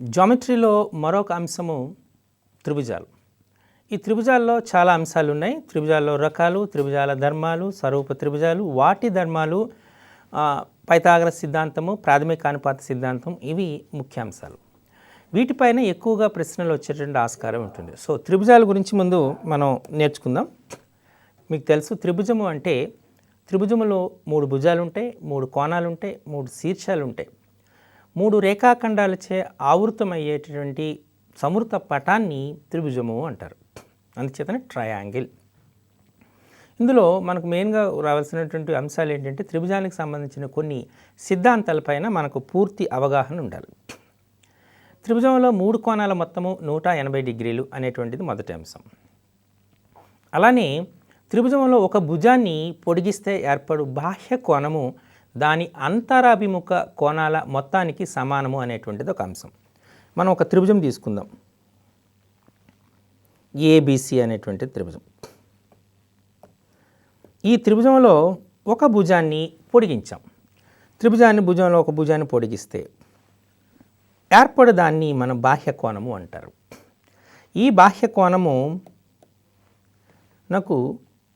జామెట్రీలో మరొక అంశము త్రిభుజాలు. ఈ త్రిభుజాల్లో చాలా అంశాలు ఉన్నాయి. త్రిభుజాల్లో రకాలు, త్రిభుజాల ధర్మాలు, స్వరూప త్రిభుజాలు, వాటి ధర్మాలు, పైథాగరస్ సిద్ధాంతము, ప్రాథమిక అనుపాత సిద్ధాంతం, ఇవి ముఖ్యాంశాలు. వీటిపైన ఎక్కువగా ప్రశ్నలు వచ్చేటువంటి ఆస్కారం ఉంటుంది. సో త్రిభుజాల గురించి ముందు మనం నేర్చుకుందాం. మీకు తెలుసు, త్రిభుజము అంటే త్రిభుజములో 3 భుజాలు ఉంటాయి, 3 కోణాలు ఉంటాయి, 3 శీర్షాలు ఉంటాయి. 3 రేఖాఖండాలచే ఆవృతమయ్యేటటువంటి సమృత పటాన్ని త్రిభుజము అంటారు. అందుచేతనే ట్రయాంగిల్. ఇందులో మనకు మెయిన్గా రావాల్సినటువంటి అంశాలు ఏంటంటే, త్రిభుజానికి సంబంధించిన కొన్ని సిద్ధాంతాలపైన మనకు పూర్తి అవగాహన ఉండాలి. త్రిభుజంలో 3 కోణాల మొత్తము 180 డిగ్రీలు అనేటువంటిది మొదటి అంశం. అలానే త్రిభుజంలో ఒక భుజాన్ని పొడిగిస్తే ఏర్పడు బాహ్య కోణము దాని అంతరాభిముఖ కోణాల మొత్తానికి సమానము అనేటువంటిది ఒక అంశం. మనం ఒక త్రిభుజం తీసుకుందాం. ఏబిసి అనేటువంటి త్రిభుజం. ఈ త్రిభుజంలో ఒక భుజాన్ని పొడిగించాం. భుజంలో ఒక భుజాన్ని పొడిగిస్తే ఏర్పడు దాన్ని మనం బాహ్య కోణము అంటారు. ఈ బాహ్య కోణము నాకు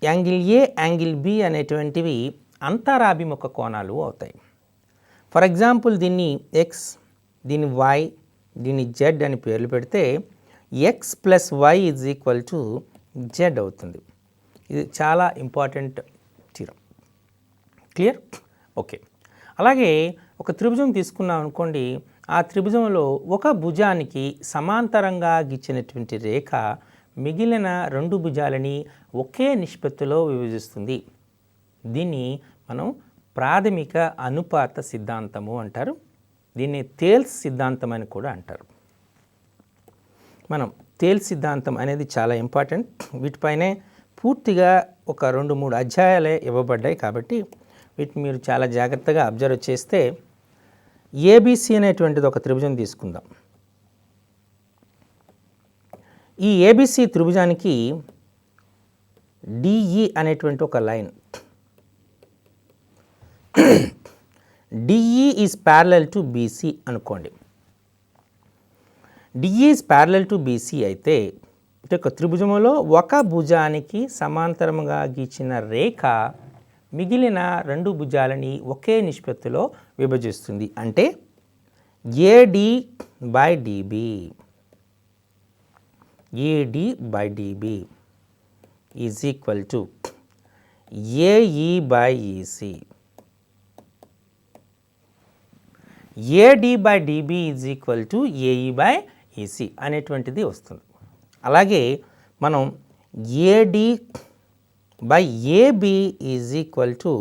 యాంగిల్ ఏ, యాంగిల్ బి అనేటువంటివి అంతరాభిముఖ కోణాలు అవుతాయి. ఫర్ ఎగ్జాంపుల్ దీన్ని ఎక్స్, దీన్ని వై, దీన్ని జెడ్ అని పేర్లు పెడితే x plus y is equal to z అవుతుంది. ఇది చాలా ఇంపార్టెంట్ థీరం. క్లియర్? ఓకే. అలాగే ఒక త్రిభుజం తీసుకున్నాం అనుకోండి. ఆ త్రిభుజంలో ఒక భుజానికి సమాంతరంగా గీచినటువంటి రేఖ మిగిలిన 2 భుజాలని ఒకే నిష్పత్తిలో విభజిస్తుంది. దీన్ని మనం ప్రాథమిక అనుపాత సిద్ధాంతము అంటారు. దీన్ని థేల్స్ సిద్ధాంతం అని కూడా అంటారు. మనం థేల్స్ సిద్ధాంతం అనేది చాలా ఇంపార్టెంట్. వీటిపైనే పూర్తిగా ఒక 2-3 అధ్యాయాలే ఇవ్వబడ్డాయి. కాబట్టి వీటిని మీరు చాలా జాగ్రత్తగా అబ్జర్వ్ చేస్తే, ఏబిసి అనేటువంటిది ఒక త్రిభుజం తీసుకుందాం. ఈ ఏబిసి త్రిభుజానికి డిఈ అనేటువంటి ఒక line, DE is parallel to BC అనుకోండి. DE is parallel to BC అయితే ఒక త్రిభుజంలో ఒక భుజానికి సమాంతరముగా గీచిన రేఖ మిగిలిన 2 భుజాలని ఒకే నిష్పత్తిలో విభజిస్తుంది. అంటే AD by DB, AD by DB is equal to AE by EC. AD by DB is equal to AE by EC అనేటువంటిది వస్తుంది. అలాగే మనం AD by AB is equal to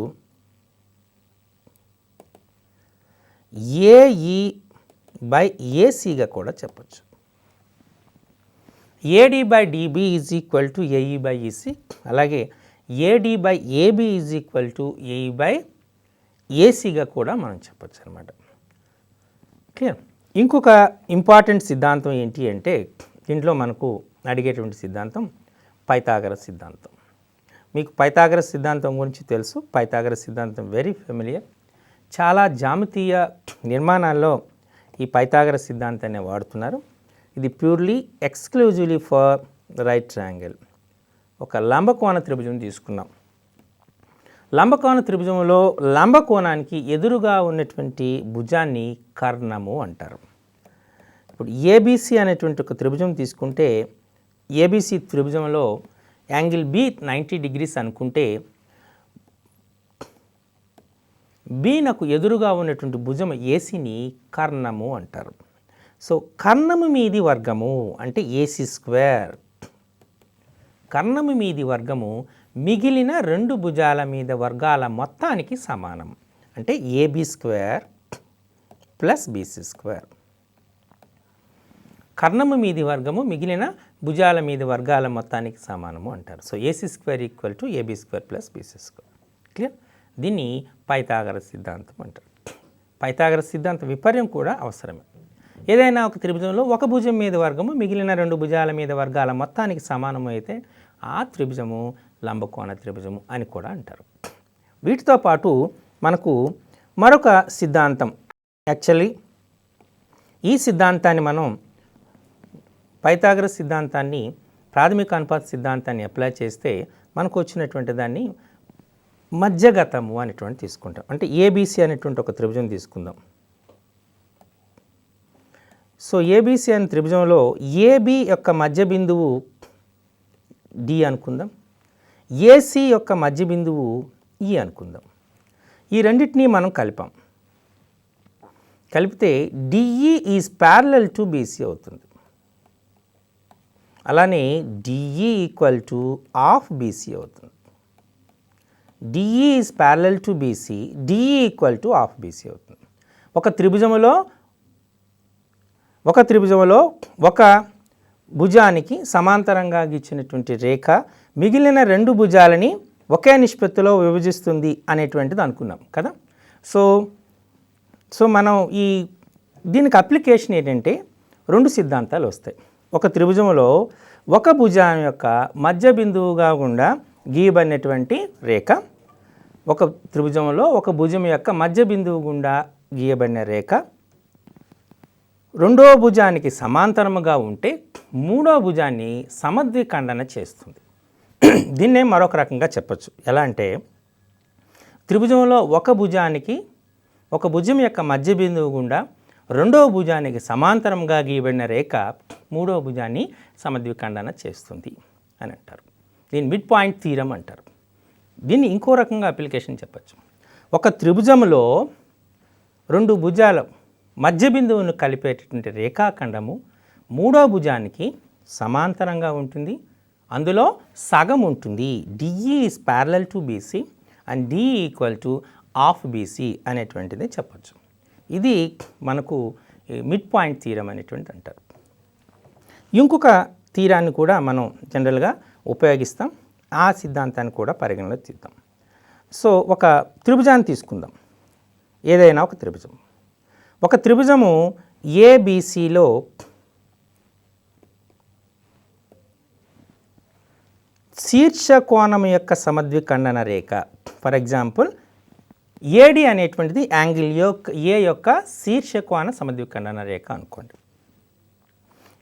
AE by ఏసీగా కూడా చెప్పచ్చు. AD by DB is equal to AE by EC. అలాగే AD by AB is equal to AE by ఏసీగా కూడా మనం చెప్పచ్చు అనమాట. క్లియర్? ఇంకొక ఇంపార్టెంట్ సిద్ధాంతం ఏంటి అంటే, దీంట్లో మనకు అడిగేటువంటి సిద్ధాంతం పైథాగరస్ సిద్ధాంతం. మీకు పైథాగరస్ సిద్ధాంతం గురించి తెలుసు. పైథాగరస్ సిద్ధాంతం వెరీ ఫెమిలియర్. చాలా జామితీయ నిర్మాణాల్లో ఈ పైథాగరస్ సిద్ధాంతాన్ని వాడుతున్నారు. ఇది purely exclusively for right triangle. ఒక లంబకోణ త్రిభుజం తీసుకున్నాం. లంబకోణ త్రిభుజంలో లంబకోణానికి ఎదురుగా ఉన్నటువంటి భుజాన్ని కర్ణము అంటారు. ఇప్పుడు ఏబిసి అనేటువంటి ఒక త్రిభుజం తీసుకుంటే, ఏబిసి త్రిభుజంలో యాంగిల్ బి 90 డిగ్రీస్ అనుకుంటే, బీనకు ఎదురుగా ఉన్నటువంటి భుజం ఏసీని కర్ణము అంటారు. సో కర్ణము మీది వర్గము అంటే ఏసీ స్క్వేర్. కర్ణము మీది వర్గము మిగిలిన 2 భుజాల మీద వర్గాల మొత్తానికి సమానం. అంటే AB square plus BC square. కర్ణము మీది వర్గము మిగిలిన భుజాల మీద వర్గాల మొత్తానికి సమానము అంటారు. So AC square equal to AB square plus BC square. Clear? దీన్ని పైథాగరస్ సిద్ధాంతం అంటారు. పైథాగరస్ సిద్ధాంత విపర్యం కూడా అవసరమే. ఏదైనా ఒక త్రిభుజంలో ఒక భుజం మీద వర్గము మిగిలిన 2 భుజాల మీద వర్గాల మొత్తానికి సమానము అయితే ఆ త్రిభుజము లంబకోణ త్రిభుజము అని కూడా అంటారు. వీటితో పాటు మనకు మరొక సిద్ధాంతం, యాక్చువల్లీ ఈ సిద్ధాంతాన్ని మనం పైథాగరస్ సిద్ధాంతాన్ని, ప్రాథమిక అనుపాత సిద్ధాంతాన్ని అప్లై చేస్తే మనకు వచ్చినటువంటి దాన్ని మధ్యగతము అనేటువంటి తీసుకుంటాం. అంటే ఏబీసీ అనేటువంటి ఒక త్రిభుజం తీసుకుందాం. సో ఏబీసీ అనే త్రిభుజంలో ఏబీ యొక్క మధ్య బిందువు డి అనుకుందాం, ఏసీ యొక్క మధ్య బిందువు ఈ అనుకుందాం. ఈ రెండింటినీ మనం కలిపితే DE is parallel to BC అవుతుంది. అలానే DE equal to half BC అవుతుంది. DE is parallel to BC, DE equal to half BC అవుతుంది. ఒక త్రిభుజంలో ఒక భుజానికి సమాంతరంగా గీచినటువంటి రేఖ మిగిలిన రెండు భుజాలని ఒకే నిష్పత్తిలో విభజిస్తుంది అనేటువంటిది అనుకున్నాం కదా. సో మనం దీనికి అప్లికేషన్ ఏంటంటే రెండు సిద్ధాంతాలు వస్తాయి. ఒక త్రిభుజంలో ఒక భుజం యొక్క మధ్య బిందువుగా గుండా గీయబడినటువంటి రేఖ, ఒక త్రిభుజంలో ఒక భుజం యొక్క మధ్య బిందువు గుండా గీయబడిన రేఖ రెండో భుజానికి సమాంతరముగా ఉంటే మూడో భుజాన్ని సమద్విఖండన చేస్తుంది. దీన్నే మరొక రకంగా చెప్పచ్చు. ఎలా అంటే త్రిభుజంలో ఒక భుజం యొక్క మధ్య బిందువు గుండా రెండో భుజానికి సమాంతరంగా గీయబడిన రేఖ మూడో భుజాన్ని సమద్విఖండన చేస్తుంది అని అంటారు. దీన్ని మిడ్ పాయింట్ థీరం అంటారు. దీన్ని ఇంకో రకంగా అప్లికేషన్ చెప్పచ్చు. ఒక త్రిభుజంలో రెండు భుజాల మధ్య బిందువును కలిపేటటువంటి రేఖాఖండము మూడో భుజానికి సమాంతరంగా ఉంటుంది, అందులో సగం ఉంటుంది. DE is parallel to BC and DE equal to half BC అనేటువంటిది చెప్పచ్చు. ఇది మనకు మిడ్ పాయింట్ థీరం అనేటువంటి అంటారు. ఇంకొక థీరాన్ని కూడా మనం జనరల్గా ఉపయోగిస్తాం. ఆ సిద్ధాంతాన్ని కూడా పరిగణలో తీద్దాం. సో ఒక త్రిభుజాన్ని తీసుకుందాం. ఏదైనా ఒక త్రిభుజము ఏబీసీలో శీర్షకోణం యొక్క సమద్విఖండన రేఖ, ఫర్ ఎగ్జాంపుల్ ఏడి అనేటువంటిది యాంగిల్ ఏ యొక్క శీర్షకోణ సమద్విఖండన రేఖ అనుకోండి.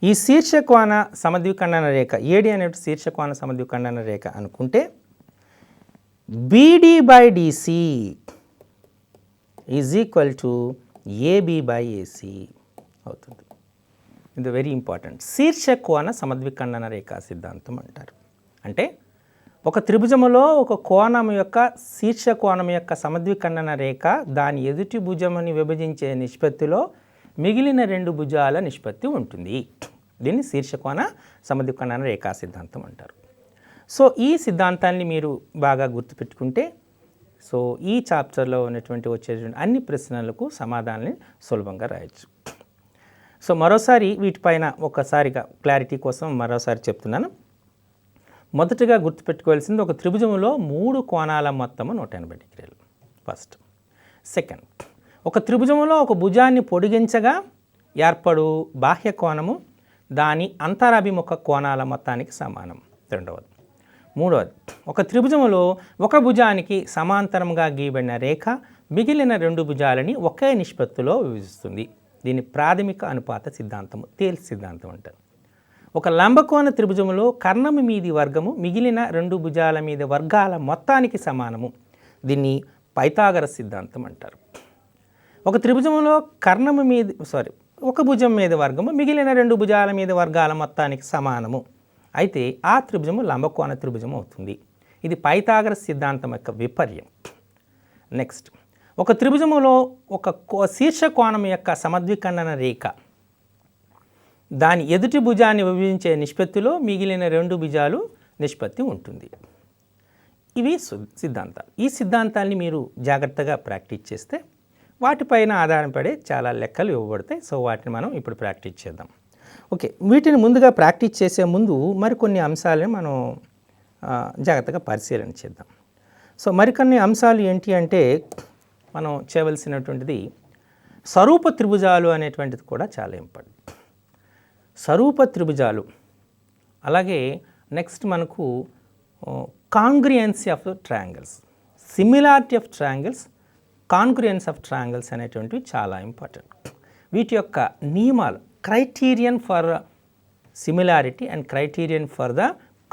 ఈ శీర్షకోణ సమద్విఖండన రేఖ ఏడి అనేటువంటి శీర్షకోణ సమద్విఖండన రేఖ అనుకుంటే BD by DC is equal to AB by AC అవుతుంది. ఇది వెరీ ఇంపార్టెంట్. శీర్షకోణ సమద్విఖండన రేఖా సిద్ధాంతం అంటారు. అంటే ఒక త్రిభుజములో ఒక కోణం యొక్క శీర్షకోణం యొక్క సమద్విఖండన రేఖ దాని ఎదుటి భుజముని విభజించే నిష్పత్తిలో మిగిలిన రెండు భుజాల నిష్పత్తి ఉంటుంది. దీన్ని శీర్షకోణ సమద్విఖండన రేఖా సిద్ధాంతం అంటారు. సో ఈ సిద్ధాంతాన్ని మీరు బాగా గుర్తుపెట్టుకుంటే సో ఈ చాప్టర్లో ఉన్నటువంటి వచ్చేటువంటి అన్ని ప్రశ్నలకు సమాధానాన్ని సులభంగా రాయొచ్చు. సో మరోసారి వీటిపైన ఒకసారిగా క్లారిటీ కోసం మరోసారి చెప్తున్నాను. మొదటగా గుర్తుపెట్టుకోవాల్సింది ఒక త్రిభుజంలో మూడు కోణాల మొత్తము 180 డిగ్రీలు ఫస్ట్. సెకండ్, ఒక త్రిభుజంలో ఒక భుజాన్ని పొడిగించగా ఏర్పడు బాహ్య కోణము దాని అంతరాభిముఖ కోణాల మొత్తానికి సమానం రెండవది. మూడవది, ఒక త్రిభుజంలో ఒక భుజానికి సమాంతరంగా గీయబడిన రేఖ మిగిలిన రెండు భుజాలని ఒకే నిష్పత్తిలో విభజిస్తుంది. దీన్ని ప్రాథమిక అనుపాత సిద్ధాంతము, తేల్స్ సిద్ధాంతం అంటారు. ఒక లంబకోణ త్రిభుజంలో కర్ణము మీది వర్గము మిగిలిన రెండు భుజాల మీద వర్గాల మొత్తానికి సమానము. దీన్ని పైథాగరస్ సిద్ధాంతం అంటారు. ఒక త్రిభుజంలో ఒక భుజం మీద వర్గము మిగిలిన రెండు భుజాల మీద వర్గాల మొత్తానికి సమానము అయితే ఆ త్రిభుజము లంబకోణ త్రిభుజం అవుతుంది. ఇది పైథాగరస్ సిద్ధాంతం యొక్క విపర్యం. నెక్స్ట్, ఒక త్రిభుజములో ఒక శీర్షకోణం యొక్క సమద్విఖండన రేఖ దాని ఎదుటి భుజాన్ని విభజించే నిష్పత్తిలో మిగిలిన రెండు భుజాలు నిష్పత్తి ఉంటుంది. ఇవి సిద్ధాంతాలు. ఈ సిద్ధాంతాన్ని మీరు జాగ్రత్తగా ప్రాక్టీస్ చేస్తే వాటిపైన ఆధారపడే చాలా లెక్కలు ఇవ్వబడతాయి. సో వాటిని మనం ఇప్పుడు ప్రాక్టీస్ చేద్దాం. ఓకే, వీటిని ముందుగా ప్రాక్టీస్ చేసే ముందు మరికొన్ని అంశాలను మనం జాగ్రత్తగా పరిశీలన చేద్దాం. సో మరికొన్ని అంశాలు ఏంటి అంటే మనం చేయవలసినటువంటిది స్వరూప త్రిభుజాలు అనేటువంటిది కూడా చాలా ఇంపార్టెంట్. స్వరూప త్రిభుజాలు, అలాగే నెక్స్ట్ మనకు congruency of triangles, similarity of triangles, congruence of triangles అనేటువంటివి చాలా ఇంపార్టెంట్. వీటి యొక్క నియమాలు, criterion for similarity and criterion for the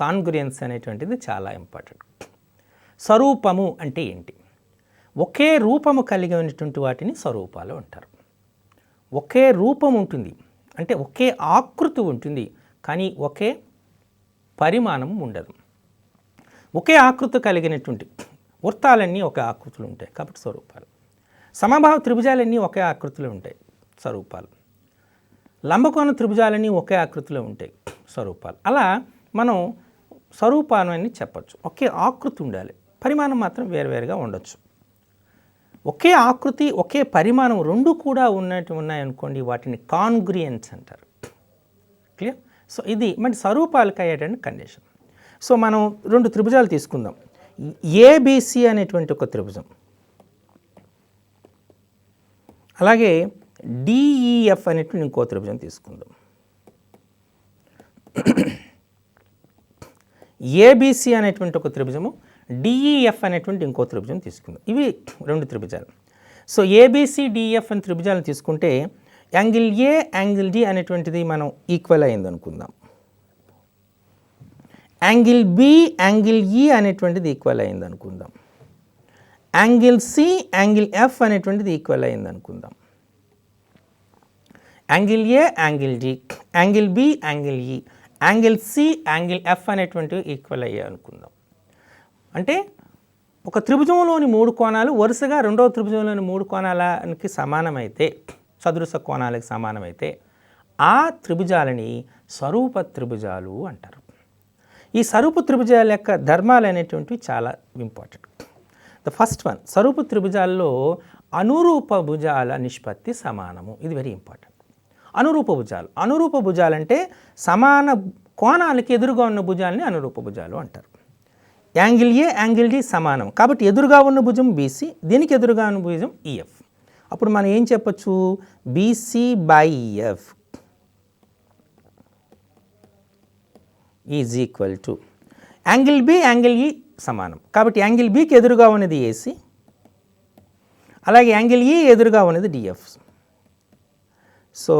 congruence అనేటువంటిది చాలా ఇంపార్టెంట్. స్వరూపము అంటే ఏంటి? ఒకే రూపము కలిగి ఉన్నటువంటి వాటిని స్వరూపాలు అంటారు. ఒకే రూపం ఉంటుంది అంటే ఒకే ఆకృతి ఉంటుంది, కానీ ఒకే పరిమాణం ఉండదు. ఒకే ఆకృతి కలిగినటువంటి వృత్తాలన్నీ ఒకే ఆకృతులు ఉంటాయి కాబట్టి స్వరూపాలు. సమబాహు త్రిభుజాలన్నీ ఒకే ఆకృతిలో ఉంటాయి, స్వరూపాలు. లంబకోణ త్రిభుజాలన్నీ ఒకే ఆకృతిలో ఉంటాయి, స్వరూపాలు. అలా మనం స్వరూపాలు అని చెప్పచ్చు. ఒకే ఆకృతి ఉండాలి, పరిమాణం మాత్రం వేరువేరుగా ఉండొచ్చు. ఒకే ఆకృతి ఒకే పరిమాణం రెండు కూడా ఉన్నాయనుకోండి, వాటిని కాన్గ్రుయెన్స్ అంటారు. క్లియర్? సో ఇది మన స్వరూపాలకు అయ్యేటువంటి కండిషన్. సో మనం రెండు త్రిభుజాలు తీసుకుందాం. ఏబిసి అనేటువంటి ఒక త్రిభుజం, అలాగే డిఈఎఫ్ అనేటువంటి ఇంకో త్రిభుజం తీసుకుందాం. ఏబిసి అనేటువంటి ఒక త్రిభుజము, డిఈఎఫ్ అనేటువంటి ఇంకో త్రిభుజం తీసుకుందాం. ఇవి రెండు త్రిభుజాలు. సో ఏబిసి డిఈఎఫ్ అనే త్రిభుజాలను తీసుకుంటే యాంగిల్ ఏ యాంగిల్ డి అనేటువంటిది మనం ఈక్వల్ అయింది అనుకుందాం. యాంగిల్ బి యాంగిల్ ఈ అనేటువంటిది ఈక్వల్ అయింది అనుకుందాం. యాంగిల్ సి యాంగిల్ ఎఫ్ అనేటువంటిది ఈక్వల్ అయింది అనుకుందాం. Angle A angle D, angle B angle E, angle C angle F అనేటువంటివి ఈక్వల్ అయ్యాయి అనుకుందాం. అంటే ఒక త్రిభుజంలోని మూడు కోణాలు వరుసగా రెండవ త్రిభుజంలోని మూడు కోణాలకి సమానమైతే, సదృశ కోణాలకు సమానమైతే ఆ త్రిభుజాలని స్వరూప త్రిభుజాలు అంటారు. ఈ స్వరూప త్రిభుజాల యొక్క ధర్మాలు అనేటువంటివి చాలా ఇంపార్టెంట్. ద ఫస్ట్ వన్, స్వరూప త్రిభుజాల్లో అనురూప భుజాల నిష్పత్తి సమానము. ఇది వెరీ ఇంపార్టెంట్. అనురూప భుజాలు, అనురూప భుజాలంటే సమాన కోణాలకి ఎదురుగా ఉన్న భుజాలని అనురూప భుజాలు అంటారు. యాంగిల్ ఏ యాంగిల్ డి సమానం కాబట్టి ఎదురుగా ఉన్న భుజం బీసీ, దీనికి ఎదురుగా ఉన్న భుజం ఈఎఫ్. అప్పుడు మనం ఏం చెప్పచ్చు? BC by EF is equal to angle B angle E సమానం కాబట్టి యాంగిల్ బికి ఎదురుగా ఉన్నది ఏసీ, అలాగే యాంగిల్ ఈ ఎదురుగా ఉన్నది DF. So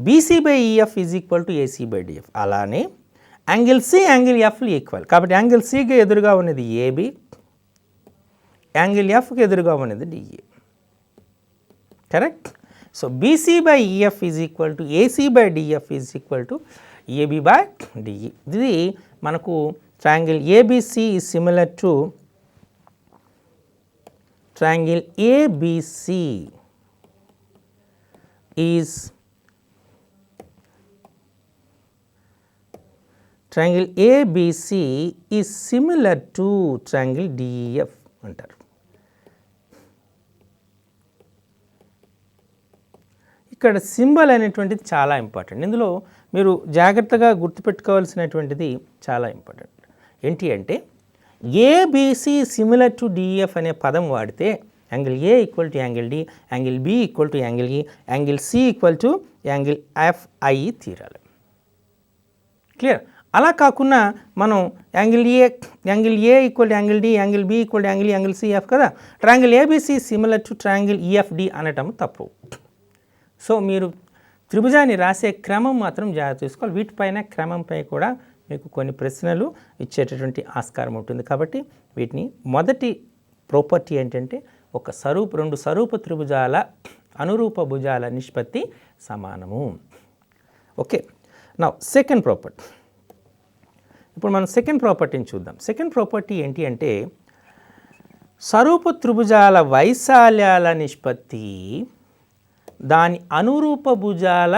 BC by EF is equal to AC by DF. అలానే యాంగిల్ సి యాంగిల్ ఎఫ్లు ఈక్వల్ కాబట్టి యాంగిల్ సికి ఎదురుగా ఉన్నది ఏబి, యాంగిల్ ఎఫ్కి ఎదురుగా ఉన్నది DA. Correct? So BC by EF is equal to AC by DF is equal to AB by DE. ఇది మనకు triangle ABC is similar to triangle ABC is triangle ABC is similar to triangle DEF అంటారు. ఇక్కడ symbol అనేటువంటిది చాలా important. ఇందులో మీరు జాగ్రత్తగా గుర్తుపెట్టుకోవాల్సినటువంటిది చాలా ఇంపార్టెంట్. ఏంటి అంటే ఏబిసి సిమిలర్ టు డిఎఫ్ అనే పదం వాడితే angle A equal to angle D, angle B equal to angle E, angle C equal to angle ఎఫ్ఐ తీరాలి. క్లియర్? అలా కాకుండా మనం angle A equal to angle D, angle B equal to angle E, angle CF కదా, triangle ABC similar to triangle EFD అనటం తప్పు. So మీరు త్రిభుజాన్ని రాసే క్రమం మాత్రం జాగ్రత్త తీసుకోవాలి. వీటిపైన క్రమంపై కూడా మీకు కొన్ని ప్రశ్నలు ఇచ్చేటటువంటి ఆస్కారం ఉంటుంది. కాబట్టి వీటిని మొదటి ప్రాపర్టీ ఏంటంటే రెండు స్వరూప త్రిభుజాల అనురూప భుజాల నిష్పత్తి సమానము. Okay, now second property. ఇప్పుడు మనం సెకండ్ ప్రాపర్టీని చూద్దాం. సెకండ్ ప్రాపర్టీ ఏంటి అంటే స్వరూప త్రిభుజాల వైశాల్యాల నిష్పత్తి దాని అనురూప భుజాల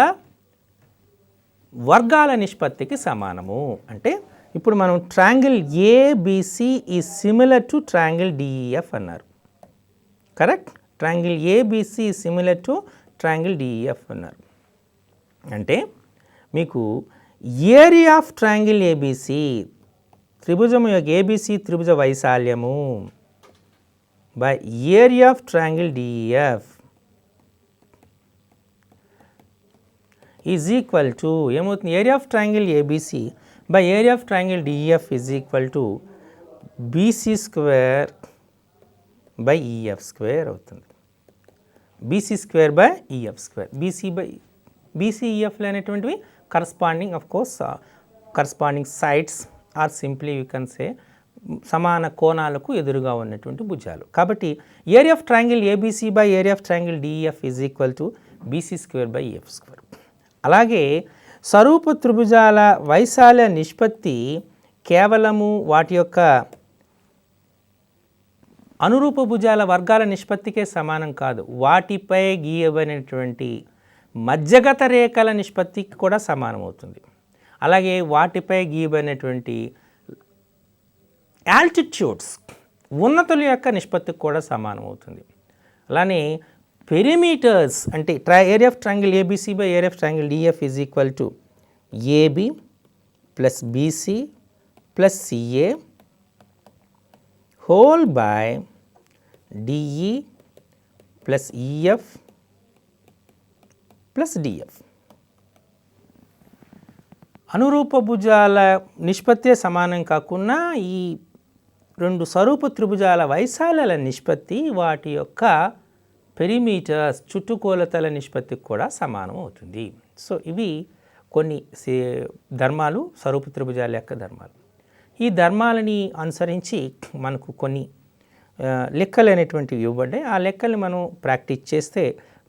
వర్గాల నిష్పత్తికి సమానము. అంటే ఇప్పుడు మనం triangle ABC is similar to triangle DEF అన్నారు. Correct? Triangle ABC is similar to triangle DEF అన్నారు. అంటే మీకు ఏరియా ఆఫ్ ట్రయాంగిల్ ఏబిసి, త్రిభుజము యొక్క ఏబిసి త్రిభుజ వైశాల్యము by area of triangle DEF is equal to ఏమవుతుంది? Area of triangle ABC by area of triangle DEF is equal to BC square by EF square అవుతుంది. BC square by EF square. BC EF అనేటువంటివి corresponding of course corresponding sides are simply you can say సమాన కోణాలకు ఎదురుగా ఉన్నటువంటి భుజాలు. కాబట్టి area of triangle ABC by area of triangle DEF is equal to BC square by EF square. అలాగే స్వరూప త్రిభుజాల వైశాల్య నిష్పత్తి కేవలము వాటి యొక్క అనురూప భుజాల వర్గాల నిష్పత్తికే సమానం కాదు, వాటిపై గీయబడినటువంటి మధ్యగత రేఖల నిష్పత్తికి కూడా సమానమవుతుంది. అలాగే వాటిపై గీయబడినటువంటి ఆల్టిట్యూడ్స్ ఉన్నతుల యొక్క నిష్పత్తికి కూడా సమానమవుతుంది. అలానే పెరిమీటర్స్ అంటే area of triangle ABC by area of triangle DF is equal to AB plus BC plus CA whole by DE plus EF plus DF. అనురూప భుజాల నిష్పత్తే సమానం కాకుండా ఈ రెండు స్వరూప త్రిభుజాల వైశాల్యాల నిష్పత్తి వాటి యొక్క పెరిమీటర్స్ చుట్టుకొలతల నిష్పత్తికి కూడా సమానం అవుతుంది. సో ఇవి కొన్ని ధర్మాలు, స్వరూప త్రిభుజాల యొక్క ధర్మాలు. ఈ ధర్మాలని అనుసరించి మనకు కొన్ని లెక్కలు అనేటువంటివి ఇవ్వబడ్డాయి. ఆ లెక్కల్ని మనం ప్రాక్టీస్ చేస్తే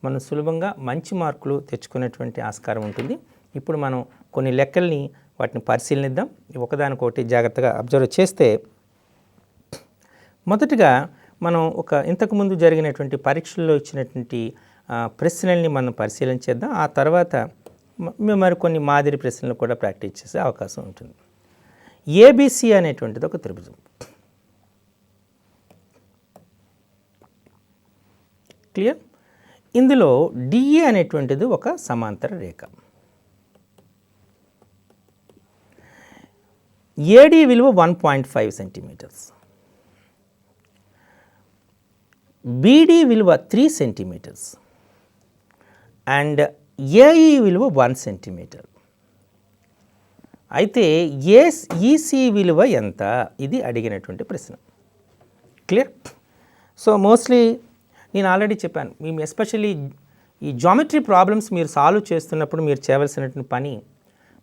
మనం సులభంగా మంచి మార్కులు తెచ్చుకునేటువంటి ఆస్కారం ఉంటుంది. ఇప్పుడు మనం కొన్ని లెక్కల్ని వాటిని పరిశీలనిద్దాం. ఒకదానికొకటి జాగ్రత్తగా అబ్జర్వ్ చేస్తే మొదటగా మనం ఇంతకుముందు జరిగినటువంటి పరీక్షల్లో ఇచ్చినటువంటి ప్రశ్నల్ని మనం పరిశీలన చేద్దాం. ఆ తర్వాత మరికొన్ని మాదిరి ప్రశ్నలు కూడా ప్రాక్టీస్ చేసే అవకాశం ఉంటుంది. ఏబిసి అనేటువంటిది ఒక త్రిభుజం. క్లియర్? ఇందులో డిఏ అనేటువంటిది ఒక సమాంతర రేఖ. ఏడి విలువ 1.5 సెంటీమీటర్స్, బీడీ విలువ 3 సెంటీమీటర్స్ అండ్ ఏఈ విలువ 1 సెంటీమీటర్. అయితే ఈసీ విలువ ఎంత? ఇది అడిగినటువంటి ప్రశ్న. క్లియర్? సో మోస్ట్లీ నేను ఆల్రెడీ చెప్పాను, మేము ఎస్పెషల్లీ ఈ జామెట్రీ ప్రాబ్లమ్స్ మీరు సాల్వ్ చేస్తున్నప్పుడు మీరు చేయవలసినటువంటి పని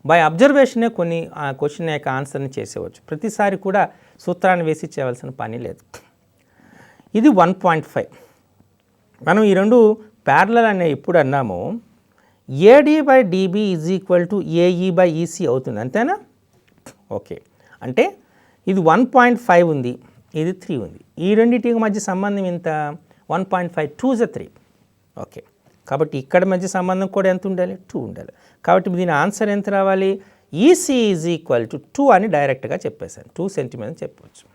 బై అబ్జర్వేషనే కొన్ని క్వశ్చన్ యొక్క ఆన్సర్ని చేసేవచ్చు. ప్రతిసారి కూడా సూత్రాన్ని వేసి చేయవలసిన పని లేదు. ఇది 1.5. మనం ఈ రెండు ప్యారలల్ అనే ఎప్పుడు అన్నామో AD by DB is equal to AE by EC అవుతుంది, అంతేనా? ఓకే, అంటే ఇది 1.5 ఉంది, ఇది 3 ఉంది. ఈ రెండింటికి మధ్య సంబంధం ఎంత? 1.5 2 is 3. ఓకే, కాబట్టి ఇక్కడ మధ్య సంబంధం కూడా ఎంత ఉండాలి? 2 ఉండాలి. కాబట్టి దీని ఆన్సర్ ఎంత రావాలి? ఈసీ ఈజ్ ఈక్వల్ టు 2 అని డైరెక్ట్గా చెప్పేశాను. 2 సెంటీమీటర్ చెప్పవచ్చు,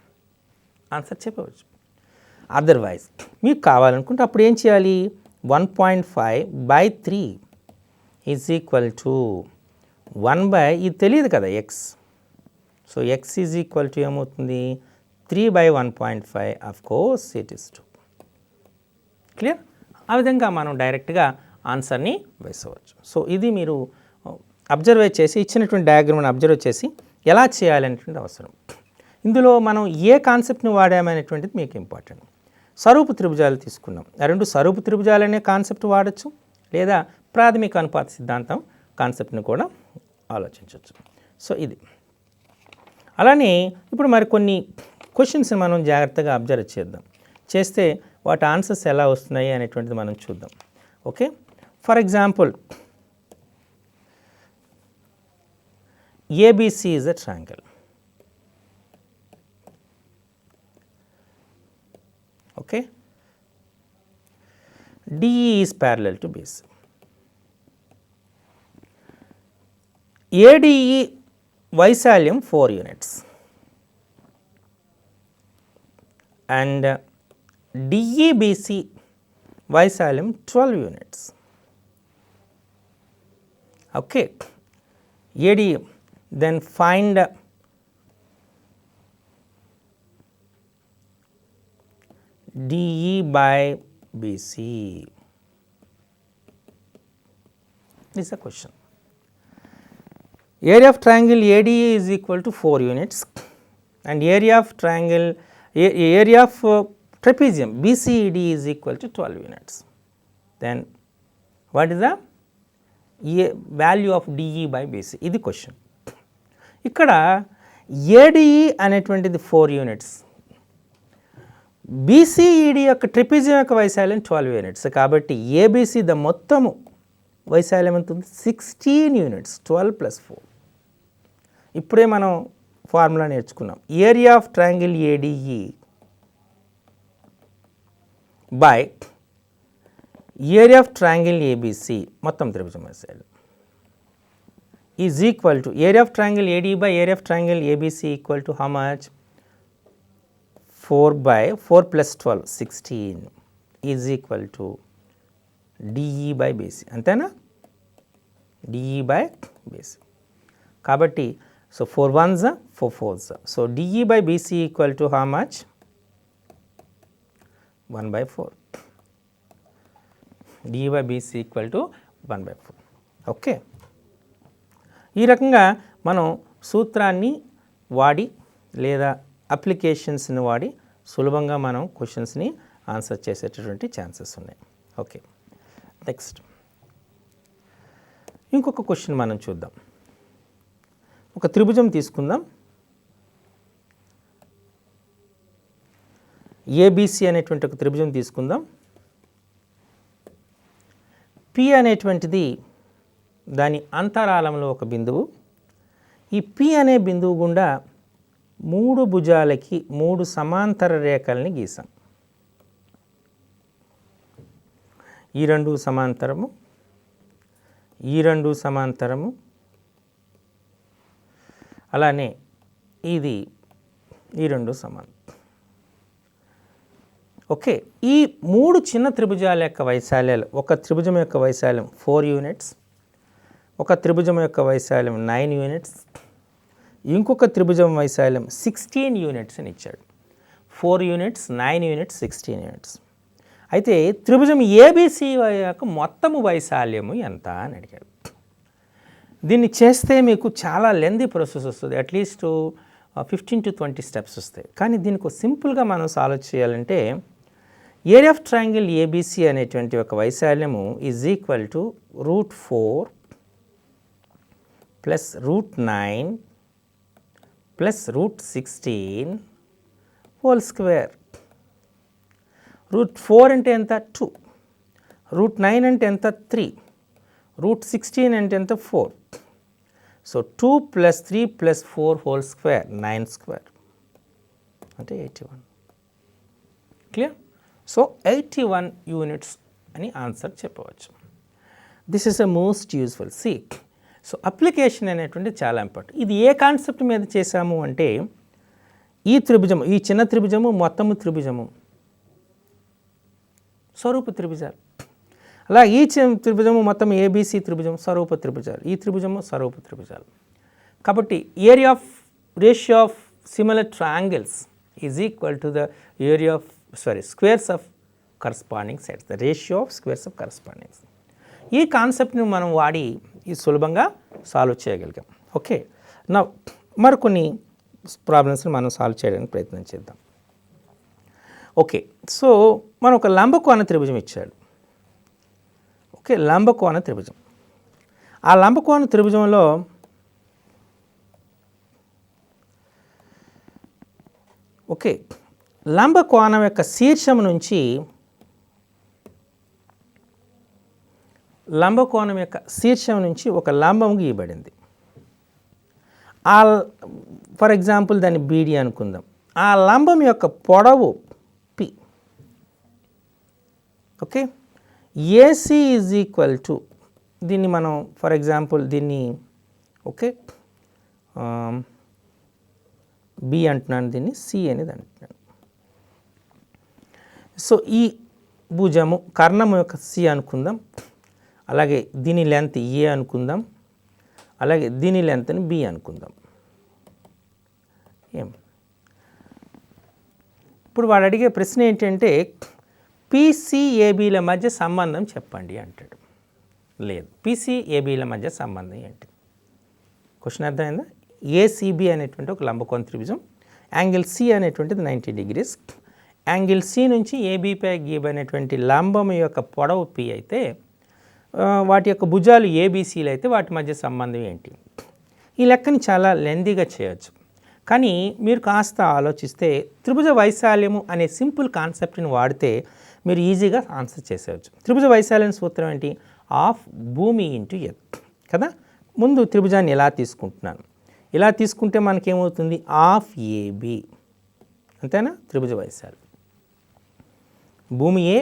ఆన్సర్ చెప్పవచ్చు. అదర్వైజ్ మీకు కావాలనుకుంటే అప్పుడు ఏం చేయాలి? 1.5 by 3 is equal to 1 by ఇది తెలియదు కదా X. So X is equal to ఏమవుతుంది? 3 by 1.5. Of course it is 2. Clear? ఆ విధంగా మనం డైరెక్ట్గా ఆన్సర్ని వేసవచ్చు. సో ఇది మీరు అబ్జర్వ్ చేసి ఇచ్చినటువంటి డయాగ్రామ్ని అబ్జర్వ్ చేసి ఎలా చేయాలనేటువంటి అవసరం. ఇందులో మనం ఏ కాన్సెప్ట్ని వాడామనేటువంటిది మీకు ఇంపార్టెంట్. స్వరూప త్రిభుజాలు తీసుకున్నాం. ఆ రెండు స్వరూప త్రిభుజాలు అనే కాన్సెప్ట్ వాడచ్చు, లేదా ప్రాథమిక అనుపాత సిద్ధాంతం కాన్సెప్ట్ని కూడా ఆలోచించవచ్చు. సో ఇది. అలానే ఇప్పుడు మరి కొన్ని క్వశ్చన్స్ని మనం జాగ్రత్తగా అబ్జర్వ్ చేద్దాం. చేస్తే వాటి ఆన్సర్స్ ఎలా వస్తున్నాయి అనేటువంటిది మనం చూద్దాం. Okay, for example ABC is a triangle. Okay, DE is parallel to BC. ADE వైశాల్యం 4 units and DEBC వైశాల్యం 12 units. Okay, ADE, then find DE by BC. This is a question. Area of triangle ADE is equal to 4 units and area of trapezium BCED is equal to 12 units. Then what is the value of DE by BC, ఇది question. ఇక్కడ ADE అనేటువంటిది 4 units, బీసీఈడి యొక్క ట్రిపిజియం యొక్క వైశాల్యం 12 units. కాబట్టి ABC the మొత్తము వైశాల్యం ఎంత ఉంది? 16 యూనిట్స్, 12 + 4. ఇప్పుడే మనం ఫార్ములా నేర్చుకున్నాం. Area of triangle ADE by area of triangle ABC మొత్తం త్రిభుజం వైశాల్యం is equal to area of triangle AD by area of triangle ABC equal to how much? 4 by 4 + 12 16 is equal to DE by BC, అంతేనా? DE by BC. కాబట్టి so 4 1s 4 4s, so DE by BC equal to how much? 1/4. DE by BC equal to 1/4. Okay, ఈ రకంగా మనం సూత్రాన్ని వాడి లేదా అప్లికేషన్స్ని వాడి సులభంగా మనం క్వశ్చన్స్ని ఆన్సర్ చేసేటటువంటి ఛాన్సెస్ ఉన్నాయి. ఓకే, నెక్స్ట్ ఇంకొక క్వశ్చన్ మనం చూద్దాం. ఒక త్రిభుజం తీసుకుందాం. ఏబిసి అనేటువంటి ఒక త్రిభుజం తీసుకుందాం. పి అనేటువంటిది దాని అంతరాళంలో ఒక బిందువు. ఈ పి అనే బిందువు గుండా 3 భుజాలకి 3 సమాంతర రేఖల్ని గీసాం. ఈ 2 సమాంతరము, ఈ 2 సమాంతరము, అలానే ఇది ఈ 2 సమాంతరం. ఓకే, ఈ 3 చిన్న త్రిభుజాల యొక్క వైశాల్యాలు, ఒక త్రిభుజం యొక్క వైశాల్యం 4 యూనిట్స్, ఒక త్రిభుజం యొక్క వైశాల్యం 9 యూనిట్స్, ఇంకొక త్రిభుజం వైశాల్యం 16 యూనిట్స్ అని ఇచ్చాడు. 4 యూనిట్స్, 9 యూనిట్స్, 16 యూనిట్స్. అయితే త్రిభుజం ఏబిసి యొక్క మొత్తము వైశాల్యము ఎంత అని అడిగాడు. దీన్ని చేస్తే మీకు చాలా లెందీ ప్రాసెస్ వస్తుంది, అట్లీస్ట్ 15 to 20 స్టెప్స్ వస్తాయి. కానీ దీనికి సింపుల్గా మనం సాల్వ్ చేయాలంటే ఏరియా ఆఫ్ ట్రయాంగిల్ ఏబిసి అనేటువంటి ఒక వైశాల్యము is equal to √4 plus √9 plus √16 whole square. √4 అంటే ఎంత? 2. √9 అంటే ఎంత? 3. √16 అంటే ఎంత? 4. సో 2 + 3 + 4 హోల్ స్క్వేర్ 9 స్క్వేర్ అంటే 81. క్లియర్? సో 81 యూనిట్స్ అని ఆన్సర్ చెప్పవచ్చు. This is a most useful. See, so application అనేటువంటి చాలా ఇంపార్టెంట్. ఇది ఏ కాన్సెప్ట్ మీద చేశాము అంటే ఈ త్రిభుజము, ఈ చిన్న త్రిభుజము మొత్తము త్రిభుజము స్వరూప త్రిభుజాలు. అలా ఈ త్రిభుజము మొత్తం ఏబిసి త్రిభుజం స్వరూప త్రిభుజాలు, ఈ త్రిభుజము స్వరూప త్రిభుజాలు. కాబట్టి area of ratio of similar triangles is equal to the area of squares of corresponding sides, the ratio of squares of corresponding. ఈ కాన్సెప్ట్ని మనం వాడి ఈ సులభంగా సాల్వ్ చేయగలిగాం. ఓకే, నా మరికొన్ని ప్రాబ్లమ్స్ని మనం సాల్వ్ చేయడానికి ప్రయత్నం చేద్దాం. ఓకే, సో మనం ఒక లంబకోణ త్రిభుజం ఇచ్చాడు. ఓకే, లంబకోణ త్రిభుజం. ఆ లంబకోణ త్రిభుజంలో ఓకే లంబకోణం యొక్క శీర్షం నుంచి ఒక లంబం గీయబడింది. ఫర్ ఎగ్జాంపుల్ దాన్ని బీడీ అనుకుందాం. ఆ లంబం యొక్క పొడవు P. Okay, AC is equal to, దీన్ని మనం ఫర్ ఎగ్జాంపుల్ దీన్ని ఓకే బి అంటున్నాను, దీన్ని సి అనేది అంటున్నాను. సో ఈ భుజము కర్ణము యొక్క సి అనుకుందాం, అలాగే దీని లెంత్ ఏ అనుకుందాం, అలాగే దీని లెంత్ని బి అనుకుందాం. ఇప్పుడు వాడు అడిగే ప్రశ్న ఏంటంటే పీసీఏబీల మధ్య సంబంధం చెప్పండి అంటాడు. లేదు, పీసీఏబీల మధ్య సంబంధం ఏంటి? క్వశ్చన్ అర్థమైందా? ఏసీబీ అనేటువంటి ఒక లంబకోణ త్రిభుజం, యాంగిల్ సి అనేటువంటిది 90 degrees, యాంగిల్ సి నుంచి ఏబీపై గీయబడినటువంటి లంబం యొక్క పొడవు పి అయితే వాటి యొక్క భుజాలు ఏబీసీలు అయితే వాటి మధ్య సంబంధం ఏంటి? ఈ లెక్కని చాలా లెందీగా చేయొచ్చు, కానీ మీరు కాస్త ఆలోచిస్తే త్రిభుజ వైశాల్యము అనే సింపుల్ కాన్సెప్ట్ని వాడితే మీరు ఈజీగా ఆన్సర్ చేసేయచ్చు. త్రిభుజ వైశాల్యం సూత్రం ఏంటి? ఆఫ్ భూమి ఇంటూ ఎత్ కదా. ముందు త్రిభుజాన్ని ఎలా తీసుకుంటున్నాను, ఇలా తీసుకుంటే మనకేమవుతుంది? ఆఫ్ ఏబి, అంతేనా? త్రిభుజ వైశాల్యం భూమి ఏ,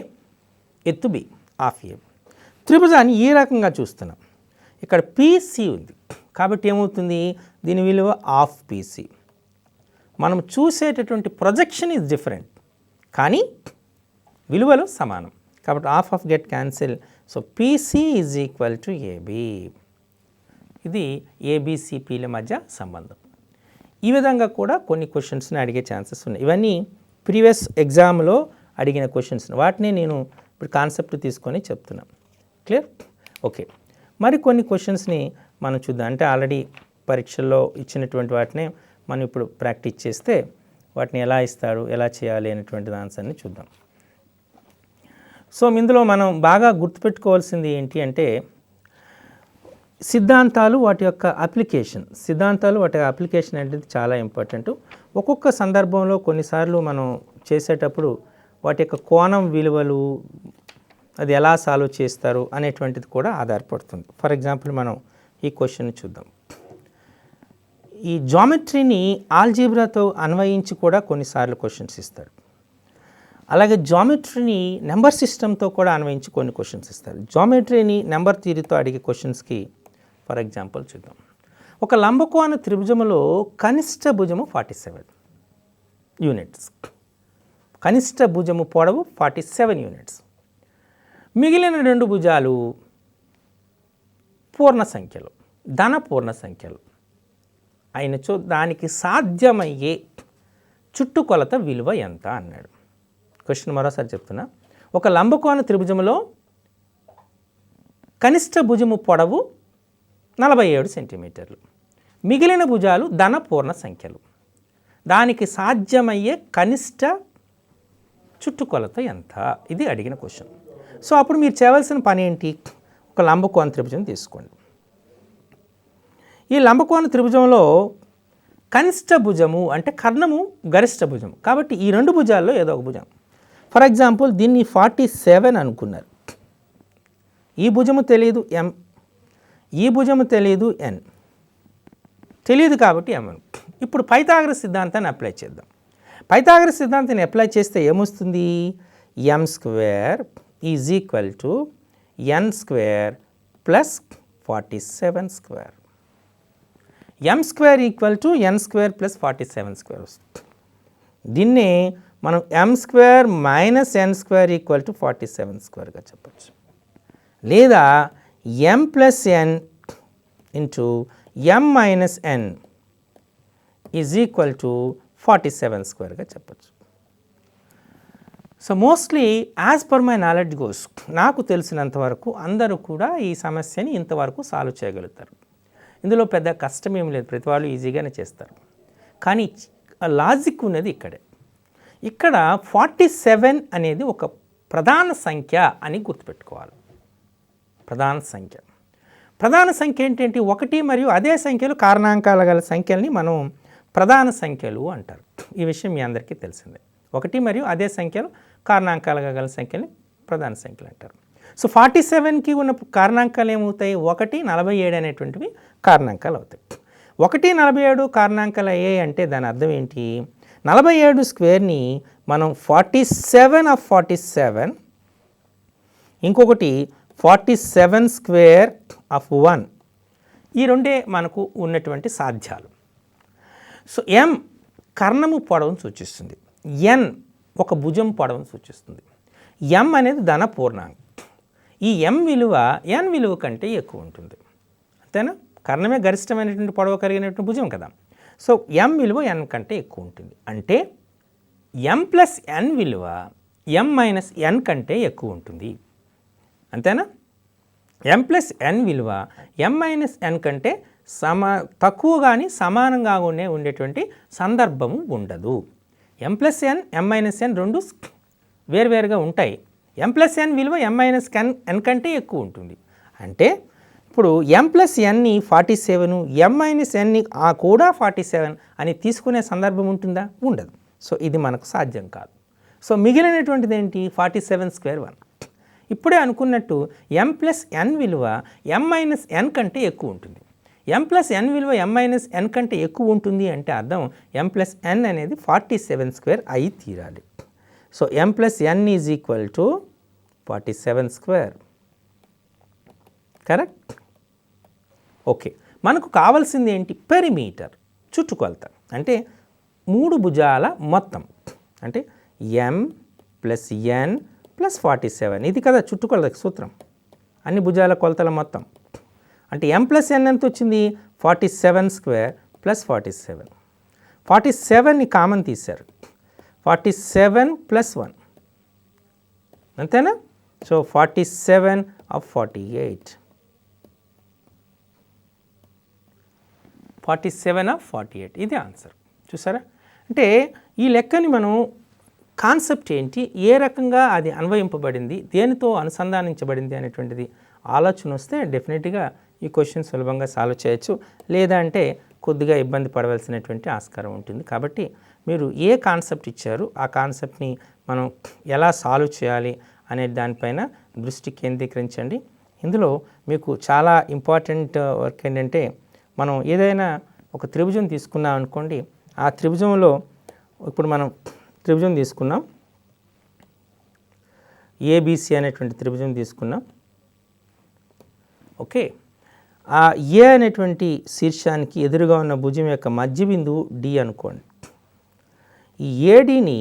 ఎత్తు బి, ఆఫ్ ఏబి. త్రిభుజాన్ని ఈ రకంగా చూస్తున్నాం, ఇక్కడ పీసీ ఉంది కాబట్టి ఏమవుతుంది? దీని విలువ ఆఫ్ పీసీ. మనం చూసేటటువంటి ప్రొజెక్షన్ ఈజ్ డిఫరెంట్, కానీ విలువలు సమానం కాబట్టి of get cancel. So PC is equal to AB. ఇది ఏబిసిపిల మధ్య సంబంధం. ఈ విధంగా కూడా కొన్ని క్వశ్చన్స్ని అడిగే ఛాన్సెస్ ఉన్నాయి. ఇవన్నీ ప్రీవియస్ ఎగ్జామ్లో అడిగిన క్వశ్చన్స్, వాటిని నేను ఇప్పుడు కాన్సెప్ట్ తీసుకొని చెప్తున్నాను. క్లియర్? ఓకే. మరి కొన్ని క్వశ్చన్స్ని మనం చూద్దాం. అంటే ఆల్రెడీ పరీక్షల్లో ఇచ్చినటువంటి వాటిని మనం ఇప్పుడు ప్రాక్టీస్ చేస్తే వాటిని ఎలా ఇస్తారు, ఎలా చేయాలి అనేటువంటి ఆన్సర్ని చూద్దాం. సో ఇందులో మనం బాగా గుర్తుపెట్టుకోవాల్సింది ఏంటి అంటే సిద్ధాంతాలు, వాటి యొక్క అప్లికేషన్. సిద్ధాంతాలు, వాటి అప్లికేషన్ అనేది చాలా ఇంపార్టెంట్. ఒక్కొక్క సందర్భంలో కొన్నిసార్లు మనం చేసేటప్పుడు వాటి యొక్క కోణం విలువలు, అది ఎలా సాల్వ్ చేస్తారు అనేటువంటిది కూడా ఆధారపడుతుంది. ఫర్ ఎగ్జాంపుల్ మనం ఈ క్వశ్చన్ చూద్దాం. ఈ జామెట్రీని ఆల్జీబ్రాతో అన్వయించి కూడా కొన్నిసార్లు క్వశ్చన్స్ ఇస్తాడు. అలాగే జామెట్రీని నెంబర్ సిస్టమ్తో కూడా అన్వయించి కొన్ని క్వశ్చన్స్ ఇస్తారు. జామెట్రీని నెంబర్ థియరీతో అడిగే క్వశ్చన్స్కి ఫర్ ఎగ్జాంపుల్ చూద్దాం. ఒక లంబకోణ త్రిభుజములో కనిష్ట భుజము 47 యూనిట్స్, కనిష్ట భుజము పొడవు 47 యూనిట్స్. మిగిలిన రెండు భుజాలు పూర్ణ సంఖ్యలు, ధన పూర్ణ సంఖ్యలు అయినచో దానికి సాధ్యమయ్యే చుట్టుకొలత విలువ ఎంత అన్నాడు. క్వశ్చన్ మరోసారి చెప్తున్నా. ఒక లంబకోణ త్రిభుజములో కనిష్ట భుజము పొడవు 47 సెంటీమీటర్లు, మిగిలిన భుజాలు ధన పూర్ణ సంఖ్యలు, దానికి సాధ్యమయ్యే కనిష్ట చుట్టుకొలత ఎంత? ఇది అడిగిన క్వశ్చన్. సో అప్పుడు మీరు చేయవలసిన పని ఏంటి? ఒక లంబకోణ త్రిభుజం తీసుకోండి. ఈ లంబకోణ త్రిభుజంలో కనిష్ట భుజము అంటే కర్ణము గరిష్ట భుజం కాబట్టి ఈ రెండు భుజాల్లో ఏదో ఒక భుజం. ఫర్ ఎగ్జాంపుల్ దీన్ని 47 అనుకున్నారు. ఈ భుజము తెలియదు ఎం, ఈ భుజము తెలియదు ఎన్, తెలియదు కాబట్టి ఎం. ఇప్పుడు పైథాగరస్ సిద్ధాంతాన్ని అప్లై చేద్దాం. పైథాగరస్ సిద్ధాంతాన్ని అప్లై చేస్తే ఏమొస్తుంది? M square is equal to N square plus 47 square. M square equal to N square plus 47 square వస్తుంది. దీన్నే మనం M square minus N square equal to 47 స్క్వేర్గా చెప్పచ్చు. లేదా M plus N into M minus N is equal to 47 స్క్వేర్గా చెప్పచ్చు. So mostly as per my knowledge goes, నాకు తెలిసినంత వరకు అందరూ కూడా ఈ సమస్యని ఇంతవరకు సాల్వ్ చేయగలుగుతారు. ఇందులో పెద్ద కష్టం ఏం లేదు, ప్రతి వాళ్ళు ఈజీగానే చేస్తారు. కానీ లాజిక్ ఉన్నది ఇక్కడే. ఇక్కడ 47 అనేది ఒక ప్రధాన సంఖ్య అని గుర్తుపెట్టుకోవాలి. ప్రధాన సంఖ్య, ప్రధాన సంఖ్య ఏంటంటే 1 మరియు అదే సంఖ్యలు కారణాంకాల గల సంఖ్యల్ని మనం ప్రధాన సంఖ్యలు అంటారు. ఈ విషయం మీ అందరికీ తెలిసిందే. 1 మరియు అదే సంఖ్యలు కారణాంకాలుగా గల సంఖ్యల్ని ప్రధాన సంఖ్యలు అంటారు. సో 47కి ఉన్న కారణాంకాలు ఏమవుతాయి? 1, 47 అనేటువంటివి కారణాంకాలు అవుతాయి. 1, 47 కారణాంకాలు అయ్యాయి అంటే దాని అర్థం ఏంటి? 47 స్క్వేర్ని మనం 47 ఆఫ్ 47, ఇంకొకటి 47 స్క్వేర్ ఆఫ్ 1, ఈ రెండే మనకు ఉన్నటువంటి సాధ్యాలు. సో ఎం కర్ణము పొడవును సూచిస్తుంది, ఎన్ ఒక భుజం పొడవును సూచిస్తుంది. ఎం అనేది ధన పూర్ణాంకం. ఈ ఎం విలువ ఎన్ విలువ కంటే ఎక్కువ ఉంటుంది, అంతేనా? కర్ణమే గరిష్టమైనటువంటి పొడవు కలిగినటువంటి భుజం కదా. సో ఎం విలువ ఎన్ కంటే ఎక్కువ ఉంటుంది. అంటే ఎం ప్లస్ ఎన్ విలువ ఎం మైనస్ ఎన్ కంటే ఎక్కువ ఉంటుంది, అంతేనా? ఎం ప్లస్ ఎన్ విలువ ఎం మైనస్ ఎన్ కంటే తక్కువ కానీ సమానంగా ఉండేటువంటి సందర్భము ఉండదు. ఎం ప్లస్ ఎన్ ఎం మైనస్ ఎన్ రెండు వేరువేరుగా ఉంటాయి. ఎం ప్లస్ ఎన్ విలువ ఎం మైనస్ ఎన్ కంటే ఎక్కువ ఉంటుంది. అంటే ఇప్పుడు ఎం ప్లస్ ఎన్ని 47, ఎం మైనస్ ఎన్ని కూడా 47 అని తీసుకునే సందర్భం ఉంటుందా? ఉండదు. సో ఇది మనకు సాధ్యం కాదు. సో మిగిలినటువంటిది ఏంటి? 47² 1. ఇప్పుడే అనుకున్నట్టు ఎం ప్లస్ ఎన్ విలువ ఎం మైనస్ ఎన్ కంటే ఎక్కువ ఉంటుంది. ఎం ప్లస్ ఎన్ విలువ ఎం మైనస్ ఎన్ కంటే ఎక్కువ ఉంటుంది అంటే అర్థం ఎం ప్లస్ ఎన్ అనేది 47² అయి తీరాలి. So M plus N is equal to 47². Correct? Okay, మనకు కావాల్సింది ఏంటి? పెరిమీటర్, చుట్టుకొలత. అంటే 3 భుజాల మొత్తం అంటే ఎం ప్లస్ ఎన్ ప్లస్ 47 ఇది కదా చుట్టుకొలత సూత్రం. అన్ని భుజాల కొలతల మొత్తం అంటే ఎం ప్లస్ ఎన్ ఎంత వచ్చింది? 47² ప్లస్ 47. 47ని కామన్ తీశారు. 47 ప్లస్ 1 అంతేనా? So 47 of 48. 47 of 48 ఇది ఆన్సర్. చూసారా? అంటే ఈ లెక్కని మనం కాన్సెప్ట్ ఏంటి, ఏ రకంగా అది అన్వయింపబడింది, దేనితో అనుసంధానించబడింది అనేటువంటిది ఆలోచన వస్తే డెఫినెట్గా ఈ క్వశ్చన్ సులభంగా సాల్వ్ చేయొచ్చు. లేదా అంటే కొద్దిగా ఇబ్బంది పడవలసినటువంటి ఆస్కారం ఉంటుంది. కాబట్టి మీరు ఏ కాన్సెప్ట్ ఇచ్చారు ఆ కాన్సెప్ట్ని మనం ఎలా సాల్వ్ చేయాలి అనే దానిపైన దృష్టి కేంద్రీకరించండి. ఇందులో మీకు చాలా ఇంపార్టెంట్ వర్క్ ఏంటంటే మనం ఏదైనా ఒక త్రిభుజం తీసుకున్నాం అనుకోండి, ఆ త్రిభుజంలో ఇప్పుడు మనం త్రిభుజం తీసుకున్నాం, ఏబిసి అనేటువంటి త్రిభుజం తీసుకున్నాం. ఓకే, ఆ ఏ అనేటువంటి శీర్షానికి ఎదురుగా ఉన్న భుజం యొక్క మధ్య బిందువు డి అనుకోండి. ఈ ఏడిని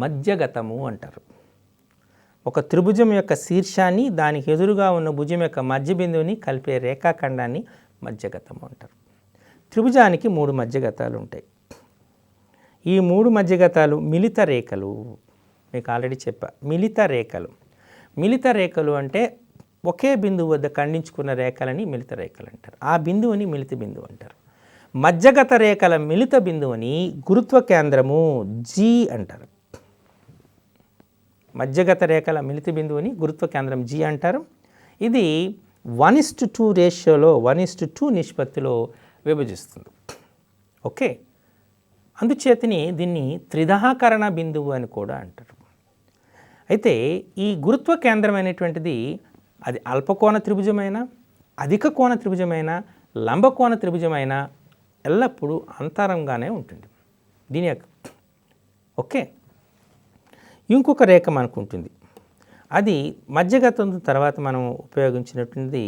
మధ్యగతము అంటారు. ఒక త్రిభుజం యొక్క శీర్షాన్ని దానికి ఎదురుగా ఉన్న భుజం యొక్క మధ్య బిందువుని కలిపే రేఖాఖండాన్ని మధ్యగతము అంటారు. త్రిభుజానికి 3 మధ్యగతాలు ఉంటాయి. ఈ 3 మధ్యగతాలు మిలిత రేఖలు. మీకు ఆల్రెడీ చెప్పా, మిలిత రేఖలు. మిలిత రేఖలు అంటే ఒకే బిందువు వద్ద ఖండించుకున్న రేఖలని మిలిత రేఖలు అంటారు. ఆ బిందువుని మిలిత బిందువు అంటారు. మధ్యగత రేఖల మిలిత బిందువుని గురుత్వ కేంద్రము జీ అంటారు. మధ్యగత రేఖల మిలిత బిందువుని గురుత్వ కేంద్రం జీ అంటారు. ఇది 1:2 రేషియోలో 1:2 నిష్పత్తిలో విభజిస్తుంది. ఓకే, అందుచేతని దీన్ని త్రిదాహకరణ బిందువు అని కూడా అంటారు. అయితే ఈ గురుత్వ కేంద్రం అనేటువంటిది అది అల్పకోణ త్రిభుజమైన, అధిక కోణ త్రిభుజమైన, లంబకోణ త్రిభుజమైన ఎల్లప్పుడూ అంతరంగానే ఉంటుంది దీని యొక్క. ఓకే, ఇంకొక రేఖ మనకు ఉంటుంది. అది మధ్యగతం తర్వాత మనం ఉపయోగించినటువంటి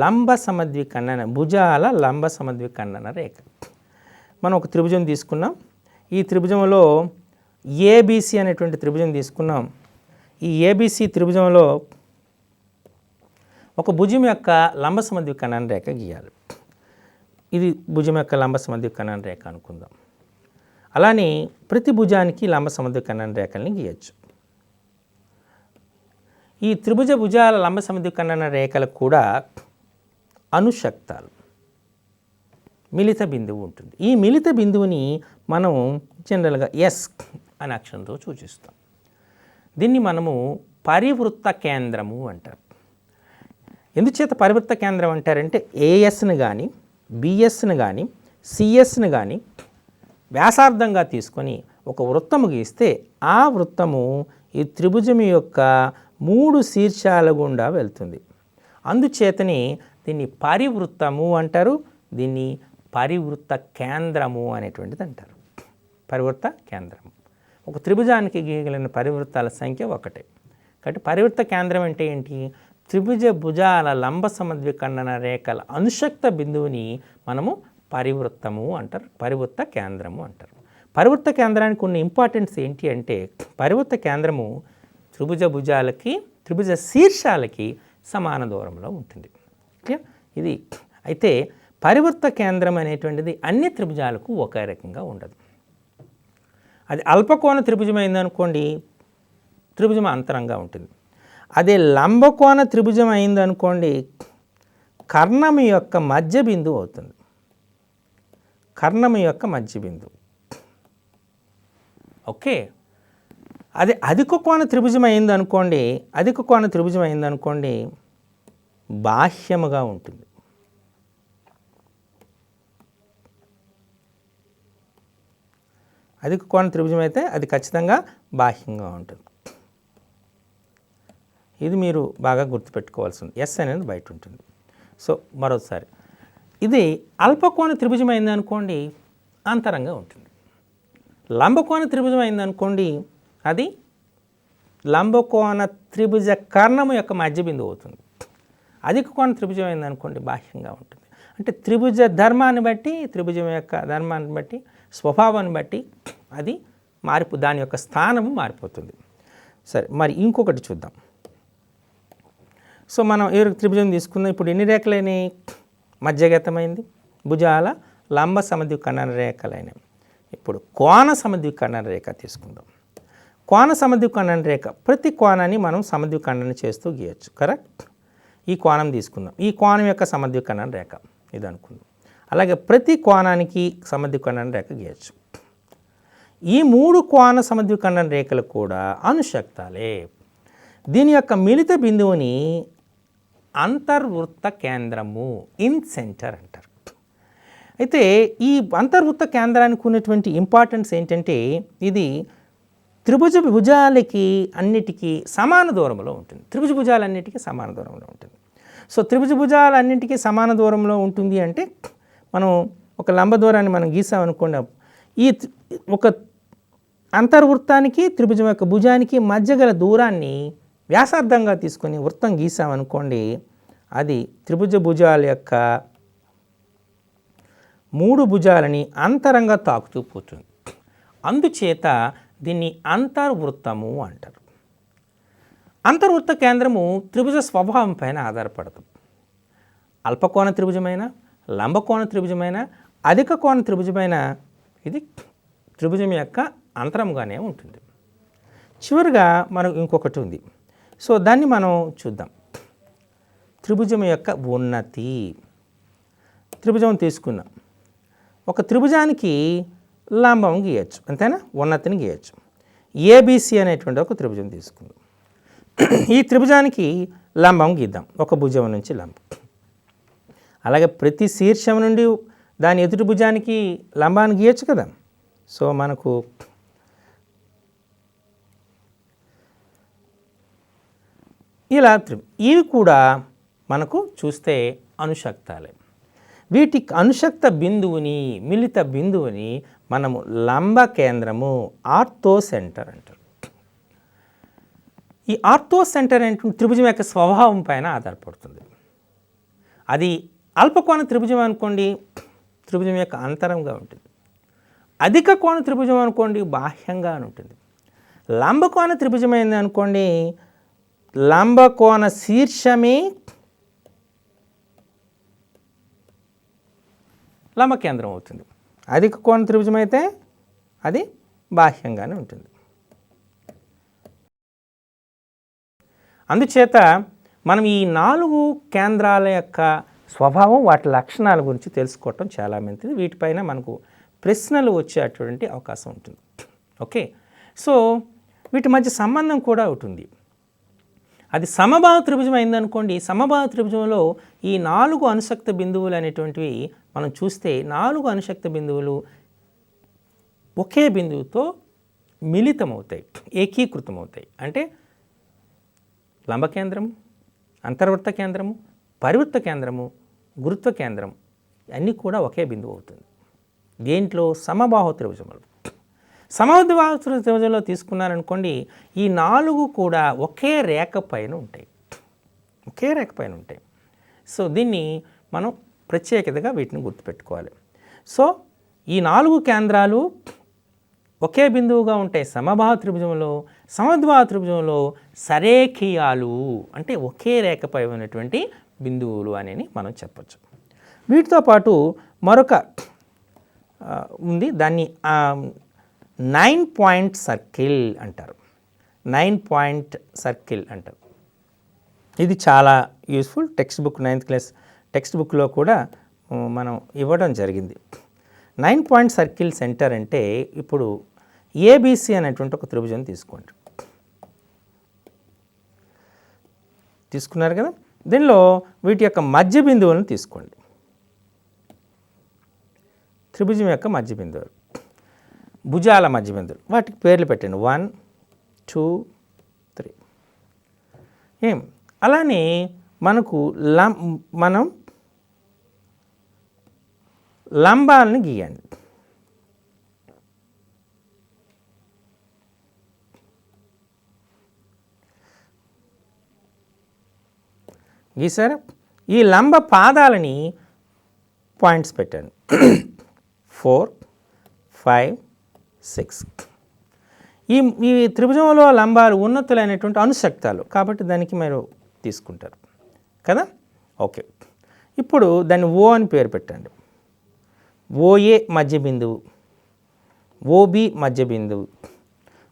లంబ సమద్విఖండన, భుజాల లంబ సమద్విఖండన రేఖ. మనం ఒక త్రిభుజం తీసుకున్నాం. ఈ త్రిభుజంలో ఏబిసి అనేటువంటి త్రిభుజం తీసుకున్నాం. ఈ ఏబిసి త్రిభుజంలో ఒక భుజం యొక్క లంబ సమద్విఖండన రేఖ గీయాలి. ఇది భుజం యొక్క లంబ సమద్విఖండన రేఖ అనుకుందాం. అలానే ప్రతి భుజానికి లంబ సమద్విఖండన రేఖల్ని గీయచ్చు. ఈ త్రిభుజ భుజాల లంబ సమద్విఖండన రేఖలకు కూడా అనుశక్తాలు, మిలిత బిందువు ఉంటుంది. ఈ మిలిత బిందువుని మనం జనరల్గా ఎస్ అనే అక్షరంతో సూచిస్తాం. దీన్ని మనము పరివృత్త కేంద్రము అంటారు. ఎందుచేత పరివృత్త కేంద్రం అంటారంటే ఏఎస్ని కానీ బిఎస్ని కానీ సిఎస్ని కానీ వ్యాసార్థంగా తీసుకొని ఒక వృత్తము గీస్తే ఆ వృత్తము ఈ త్రిభుజం యొక్క 3 శీర్షాల గుండా వెళ్తుంది. అందుచేతని దీన్ని పరివృత్తము అంటారు. దీన్ని పరివృత్త కేంద్రము అనేటువంటిది అంటారు. పరివృత్త కేంద్రము. ఒక త్రిభుజానికి గీయగలిగిన పరివృత్తాల సంఖ్య 1. కాబట్టి పరివృత్త కేంద్రం అంటే ఏంటి? త్రిభుజ భుజాల లంబ సమద్విఖండన రేఖల అనుశక్త బిందువుని మనము పరివృత్తము అంటారు, పరివృత్త కేంద్రము అంటారు. పరివృత్త కేంద్రానికి ఉన్న ఇంపార్టెన్స్ ఏంటి అంటే పరివృత్త కేంద్రము త్రిభుజ భుజాలకి, త్రిభుజ శీర్షాలకి సమాన దూరంలో ఉంటుంది. క్లియర్? ఇది అయితే పరివృత్త కేంద్రం అనేటువంటిది అన్ని త్రిభుజాలకు ఒకే రకంగా ఉండదు. అది అల్పకోణ త్రిభుజం అయిందనుకోండి, త్రిభుజం అంతరంగా ఉంటుంది. అదే లంబకోణ త్రిభుజం అయిందనుకోండి, కర్ణము యొక్క మధ్య బిందువు అవుతుంది. కర్ణము యొక్క మధ్య బిందువు. ఓకే, అది అధిక కోణ త్రిభుజం అయిందనుకోండి, అధిక కోణ త్రిభుజం అయిందనుకోండి బాహ్యముగా ఉంటుంది. అధిక కోణ త్రిభుజం అయితే అది ఖచ్చితంగా బాహ్యంగా ఉంటుంది. ఇది మీరు బాగా గుర్తుపెట్టుకోవాల్సి ఉంది. ఎస్ అనేది బయట ఉంటుంది. సో మరోసారి ఇది అల్పకోణ త్రిభుజం అయిందనుకోండి అంతరంగా ఉంటుంది. లంబకోణ త్రిభుజం అయిందనుకోండి అది లంబకోణ త్రిభుజ కర్ణము యొక్క మధ్య బిందువు అవుతుంది. అధిక కోణ త్రిభుజం అయిందనుకోండి బాహ్యంగా ఉంటుంది. అంటే త్రిభుజ ధర్మాన్ని బట్టి, త్రిభుజం యొక్క ధర్మాన్ని బట్టి, స్వభావాన్ని బట్టి అది దాని యొక్క స్థానము మారిపోతుంది. సరే, మరి ఇంకొకటి చూద్దాం. సో మనం ఏ త్రిభుజం తీసుకుందాం. ఇప్పుడు ఎన్ని రేఖలైనవి? మధ్యగతమైంది, భుజాల లంబ సమద్విఖండన రేఖలైనవి. ఇప్పుడు కోణ సమద్విఖండన రేఖ తీసుకుందాం. కోణ సమద్విఖండన రేఖ ప్రతి కోణాన్ని మనం సమద్విఖండన చేస్తూ గీయచ్చు. కరెక్ట్? ఈ కోణం తీసుకుందాం. ఈ కోణం యొక్క సమద్విఖండన రేఖ ఇది అనుకుందాం. అలాగే ప్రతి కోణానికి సమద్విఖండన రేఖ గీయచ్చు. ఈ 3 కోణ సమద్విఖండన రేఖలు కూడా అనుశక్తాలే. దీని యొక్క మిలిత బిందువుని అంతర్వృత్త కేంద్రము, ఇన్ సెంటర్ అంటారు. అయితే ఈ అంతర్వృత్త కేంద్రానికి ఉన్నటువంటి ఇంపార్టెన్స్ ఏంటంటే ఇది త్రిభుజ భుజాలకి అన్నిటికీ సమాన దూరంలో ఉంటుంది. త్రిభుజ భుజాలన్నిటికీ సమాన దూరంలో ఉంటుంది. సో త్రిభుజ భుజాలన్నింటికీ సమాన దూరంలో ఉంటుంది అంటే మనం ఒక లంబ దూరాన్ని మనం గీసామనుకోండి, ఈ ఒక అంతర్వృత్తానికి త్రిభుజం యొక్క భుజానికి మధ్య గల దూరాన్ని వ్యాసార్థంగా తీసుకొని వృత్తం గీసామనుకోండి, అది త్రిభుజ భుజాల యొక్క 3 భుజాలని అంతరంగా తాకుతూ పోతుంది. అందుచేత దీన్ని అంతర్వృత్తము అంటారు. అంతర్వృత్త కేంద్రము త్రిభుజ స్వభావం పైన ఆధారపడుతుంది. అల్పకోణ త్రిభుజమైన, లంబకోణ త్రిభుజమైన, అధిక కోణ త్రిభుజమైన ఇది త్రిభుజం యొక్క అంతరంగానే ఉంటుంది. చివరిగా మనకు ఇంకొకటి ఉంది. సో దాన్ని మనం చూద్దాం. త్రిభుజం యొక్క ఉన్నతి. త్రిభుజం తీసుకుందాం. ఒక త్రిభుజానికి లంబం గీయచ్చు, అంతేనా? ఉన్నతిని గీయచ్చు. ఏబిసి అనేటువంటి ఒక త్రిభుజం తీసుకుందాం. ఈ త్రిభుజానికి లంబం గీద్దాం, ఒక భుజం నుంచి లంబం. అలాగే ప్రతి శీర్షం నుండి దాని ఎదుటి భుజానికి లంబాన్ని గీయచ్చు కదా. సో మనకు ఇలా ఇవి కూడా మనకు చూస్తే అనుశక్తాలే. వీటి అనుశక్త బిందువుని, మిలిత బిందువుని మనము లంబ కేంద్రము, ఆర్థో సెంటర్ అంటారు. ఈ ఆర్థో సెంటర్ అంటే త్రిభుజం యొక్క స్వభావం పైన ఆధారపడుతుంది. అది అల్పకోణ త్రిభుజం అనుకోండి, త్రిభుజం యొక్క అంతరంగా ఉంటుంది. అధిక కోణ త్రిభుజం అనుకోండి, బాహ్యంగా ఉంటుంది. లంబకోణ త్రిభుజం అయింది అనుకోండి, లంబకోణ శీర్షమే లంబ కేంద్రం అవుతుంది. అధిక కోణ త్రిభుజం అయితే అది బాహ్యంగానే ఉంటుంది. అందుచేత మనం ఈ 4 కేంద్రాల యొక్క స్వభావం, వాటి లక్షణాల గురించి తెలుసుకోవటం చాలా మంచిది. వీటిపైన మనకు ప్రశ్నలు వచ్చేటువంటి అవకాశం ఉంటుంది. ఓకే, సో వీటి మధ్య సంబంధం కూడా ఉంటుంది. అది సమబాహు త్రిభుజం అయిందనుకోండి, సమబాహు త్రిభుజంలో ఈ 4 అనుశక్త బిందువులు అనేటువంటివి మనం చూస్తే 4 అనుశక్త బిందువులు ఒకే బిందువుతో మిళితమవుతాయి, ఏకీకృతమవుతాయి. అంటే లంబ కేంద్రము, అంతర్వృత్త కేంద్రము, పరివృత్త కేంద్రము, గురుత్వ కేంద్రం అన్నీ కూడా ఒకే బిందువు అవుతుంది. దేంట్లో? సమబాహు త్రిభుజంలో. సమబాహు త్రిభుజంలో తీసుకున్నారనుకోండి, ఈ 4 కూడా ఒకే రేఖ పైన ఉంటాయి, ఒకే రేఖ పైన ఉంటాయి. సో దీన్ని మనం ప్రత్యేకతగా వీటిని గుర్తుపెట్టుకోవాలి. సో ఈ 4 కేంద్రాలు ఒకే బిందువుగా ఉంటాయి సమబాహు త్రిభుజంలో. సమద్బాహు త్రిభుజంలో సరేఖీయాలు అంటే ఒకే రేఖపై ఉన్నటువంటి బిందువులు అని మనం చెప్పచ్చు. వీటితో పాటు మరొక ఉంది, దాన్ని 9 పాయింట్ సర్కిల్ అంటారు. 9 పాయింట్ సర్కిల్ అంటారు. ఇది చాలా useful. Text book 9th class text బుక్లో కూడా మనం ఇవ్వడం జరిగింది. 9 పాయింట్ సర్కిల్ సెంటర్ అంటే ఇప్పుడు ఏబిసి అనేటువంటి ఒక త్రిభుజం తీసుకోండి. తీసుకున్నారు కదా. దీనిలో వీటి యొక్క మధ్య బిందువులను తీసుకోండి. త్రిభుజం యొక్క మధ్య బిందువులు, భుజాల మధ్య బిందువులు, వాటికి పేర్లు పెట్టండి. 1 2 3. అలానే మనకు మనం లంబాలను గీయండి. గీసారా? ఈ లంబ పాదాలని పాయింట్స్ పెట్టండి. 4 5 6. ఈ త్రిభుజంలో లంబాలు ఉన్నతులైనటువంటి అనుశక్తాలు కాబట్టి దానికి మీరు తీసుకుంటారు కదా. ఓకే, ఇప్పుడు దాన్ని ఓ అని పేరు పెట్టండి. ఓఏ మధ్య బిందువు, ఓబి మధ్య బిందువు,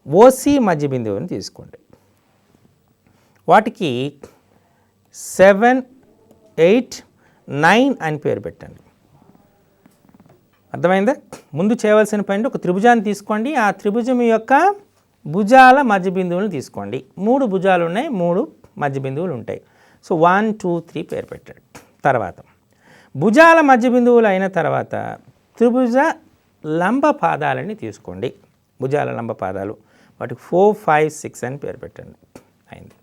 ఓసి మధ్య బిందువుని తీసుకోండి. వాటికి 7 8 9 అని పేరు పెట్టండి. అర్థమైందా? ముందు చేయవలసిన పని ఒక త్రిభుజాన్ని తీసుకోండి. ఆ త్రిభుజం యొక్క భుజాల మధ్య బిందువులను తీసుకోండి. 3 భుజాలు ఉన్నాయి, 3 మధ్య బిందువులు ఉంటాయి. సో 1 2 3 పేరు పెట్టండి. తర్వాత భుజాల మధ్య బిందువులు అయిన తర్వాత త్రిభుజ లంబ పాదాలని తీసుకోండి. భుజాల లంబ పాదాలు, వాటికి 4 5 6 అని పేరు పెట్టండి. అయింది.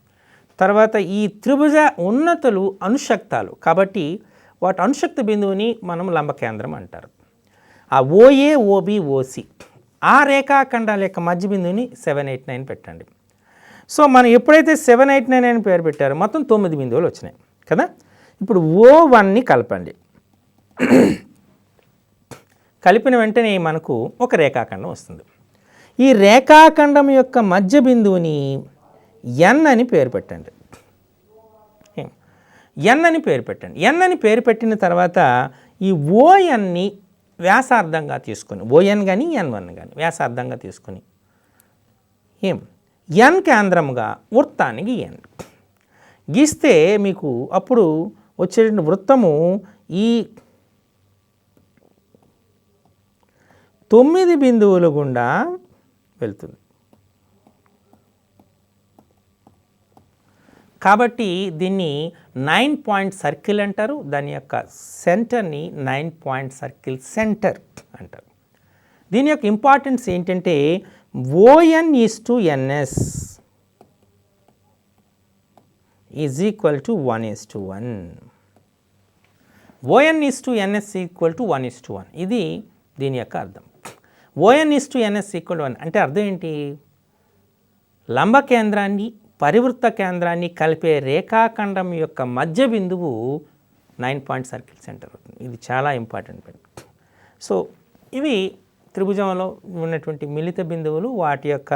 తర్వాత ఈ త్రిభుజ ఉన్నతులు అనుశక్తాలు కాబట్టి వాటి అనుశక్త బిందువుని మనం లంబ కేంద్రం అంటారు. ఆ ఓఏ ఓబి ఓసి ఆ రేఖాఖండాల యొక్క మధ్య బిందువుని 7 8 9 పెట్టండి. సో మనం ఎప్పుడైతే 7 8 9 అని పేరు పెట్టారో మొత్తం 9 బిందువులు వచ్చినాయి కదా. ఇప్పుడు O1ని కలపండి. కలిపిన వెంటనే మనకు ఒక రేఖాఖండం వస్తుంది. ఈ రేఖాఖండం యొక్క మధ్య బిందువుని ఎన్ అని పేరు పెట్టండి. ఎన్ అని పేరు పెట్టండి. ఎన్ అని పేరు పెట్టిన తర్వాత ఈ ఓఎన్ని వ్యాసార్థంగా తీసుకొని, ఓఎన్ కానీ ఎన్1 కానీ వ్యాసార్థంగా తీసుకొని ఎన్ కేంద్రముగా వృత్తాన్ని గీయండి. గీస్తే మీకు అప్పుడు వచ్చేటువంటి వృత్తము ఈ 9 బిందువుల గుండా వెళ్తుంది. కాబట్టి దీన్ని 9 పాయింట్ సర్కిల్ అంటారు. దాని యొక్క సెంటర్ని 9 పాయింట్ సర్కిల్ సెంటర్ అంటారు. దీని యొక్క ఇంపార్టెన్స్ ఏంటంటే ON is to NS is equal to 1:1. ON is to NS equal to 1:1. ఇది దీని యొక్క అర్థం. ON is to NS equal to 1 అంటే అర్థం ఏంటి? లంబ కేంద్రాన్ని పరివృత్త కేంద్రాన్ని కలిపే రేఖాఖండం యొక్క మధ్య బిందువు 9 పాయింట్ సర్కిల్ సెంటర్ అవుతుంది. ఇది చాలా ఇంపార్టెంట్ పాయింట్. సో ఇవి త్రిభుజంలో ఉన్నటువంటి మిలిత బిందువులు, వాటి యొక్క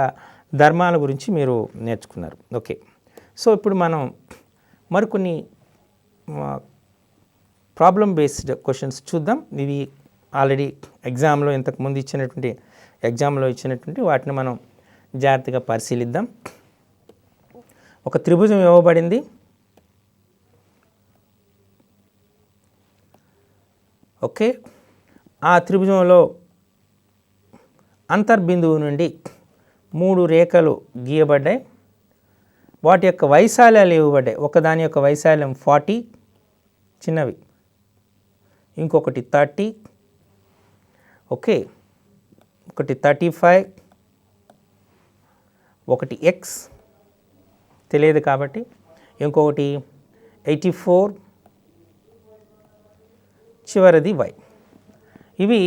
ధర్మాల గురించి మీరు నేర్చుకున్నారు. ఓకే, సో ఇప్పుడు మనం మరికొన్ని ప్రాబ్లమ్ బేస్డ్ క్వశ్చన్స్ చూద్దాం. ఇవి ఆల్రెడీ ఎగ్జామ్లో ఇంతకుముందు ఇచ్చినటువంటి వాటిని మనం జాగ్రత్తగా పరిశీలిద్దాం. ఒక త్రిభుజం ఇవ్వబడింది. ఓకే, ఆ త్రిభుజంలో అంతర్బిందువు నుండి 3 రేఖలు గీయబడ్డాయి. వాటి యొక్క వైశాల్యాలు ఇవ్వబడ్డాయి. ఒకదాని యొక్క వైశాల్యం 40 చిన్నవి, ఇంకొకటి 30, ఓకే, ఒకటి 35, ఒకటి x తెలియదు కాబట్టి, ఇంకొకటి 84, చివరిది y. ఇవి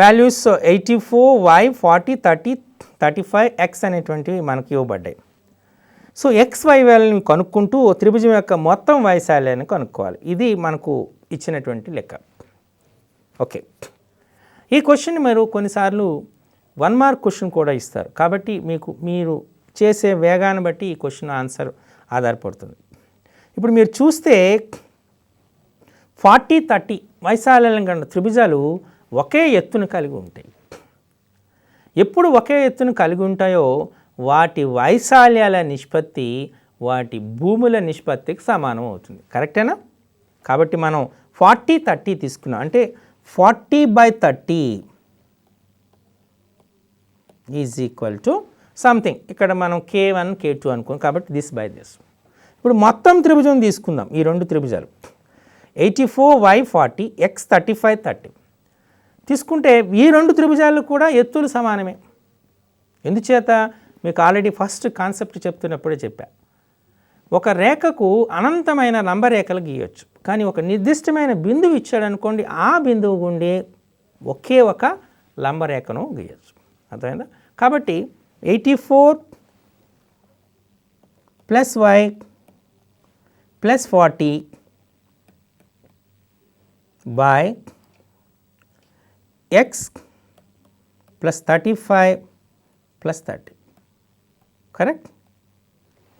వాల్యూస్ 84, y, 40, 30, 35, x అనేటువంటివి మనకి ఇవ్వబడ్డాయి. సో XY వాల్యూని కనుక్కుంటూ త్రిభుజం యొక్క మొత్తం వైశాల్యాన్ని కనుక్కోవాలి. ఇది మనకు ఇచ్చినటువంటి లెక్క. ఓకే, ఈ క్వశ్చన్ మీరు కొన్నిసార్లు 1 మార్క్ క్వశ్చన్ కూడా ఇస్తారు. కాబట్టి మీరు చేసే వేగాన్ని బట్టి ఈ క్వశ్చన్ ఆన్సర్ ఆధారపడుతుంది. ఇప్పుడు మీరు చూస్తే 40, 30 వైశాల్యాలను కన్నా త్రిభుజాలు ఒకే ఎత్తును కలిగి ఉంటాయి. ఎప్పుడు ఒకే ఎత్తును కలిగి ఉంటాయో వాటి వైశాల్యాల నిష్పత్తి వాటి భూముల నిష్పత్తికి సమానం అవుతుంది. కరెక్టేనా? కాబట్టి మనం 40, 30 తీసుకున్నాం అంటే 40/30 ఈజ్ ఈక్వల్ టు సంథింగ్. ఇక్కడ మనం K1 K2 అనుకోం కాబట్టి దిస్ బై దిస్. ఇప్పుడు మొత్తం త్రిభుజం తీసుకుందాం, ఈ రెండు త్రిభుజాలు 84y40 x3530 తీసుకుంటే ఈ రెండు త్రిభుజాలు కూడా ఎత్తులు సమానమే. ఎందుచేత మీకు ఆల్రెడీ ఫస్ట్ కాన్సెప్ట్ చెప్తున్నప్పుడే చెప్పా, ఒక రేఖకు అనంతమైన లంబరేఖలు గీయొచ్చు, కానీ ఒక నిర్దిష్టమైన బిందువు ఇచ్చాడనుకోండి, ఆ బిందువు గుండి ఒకే ఒక లంబరేఖను గీయొచ్చు. అర్థమైందా? కాబట్టి 84 plus y plus 40 by x plus 35 plus 30 correct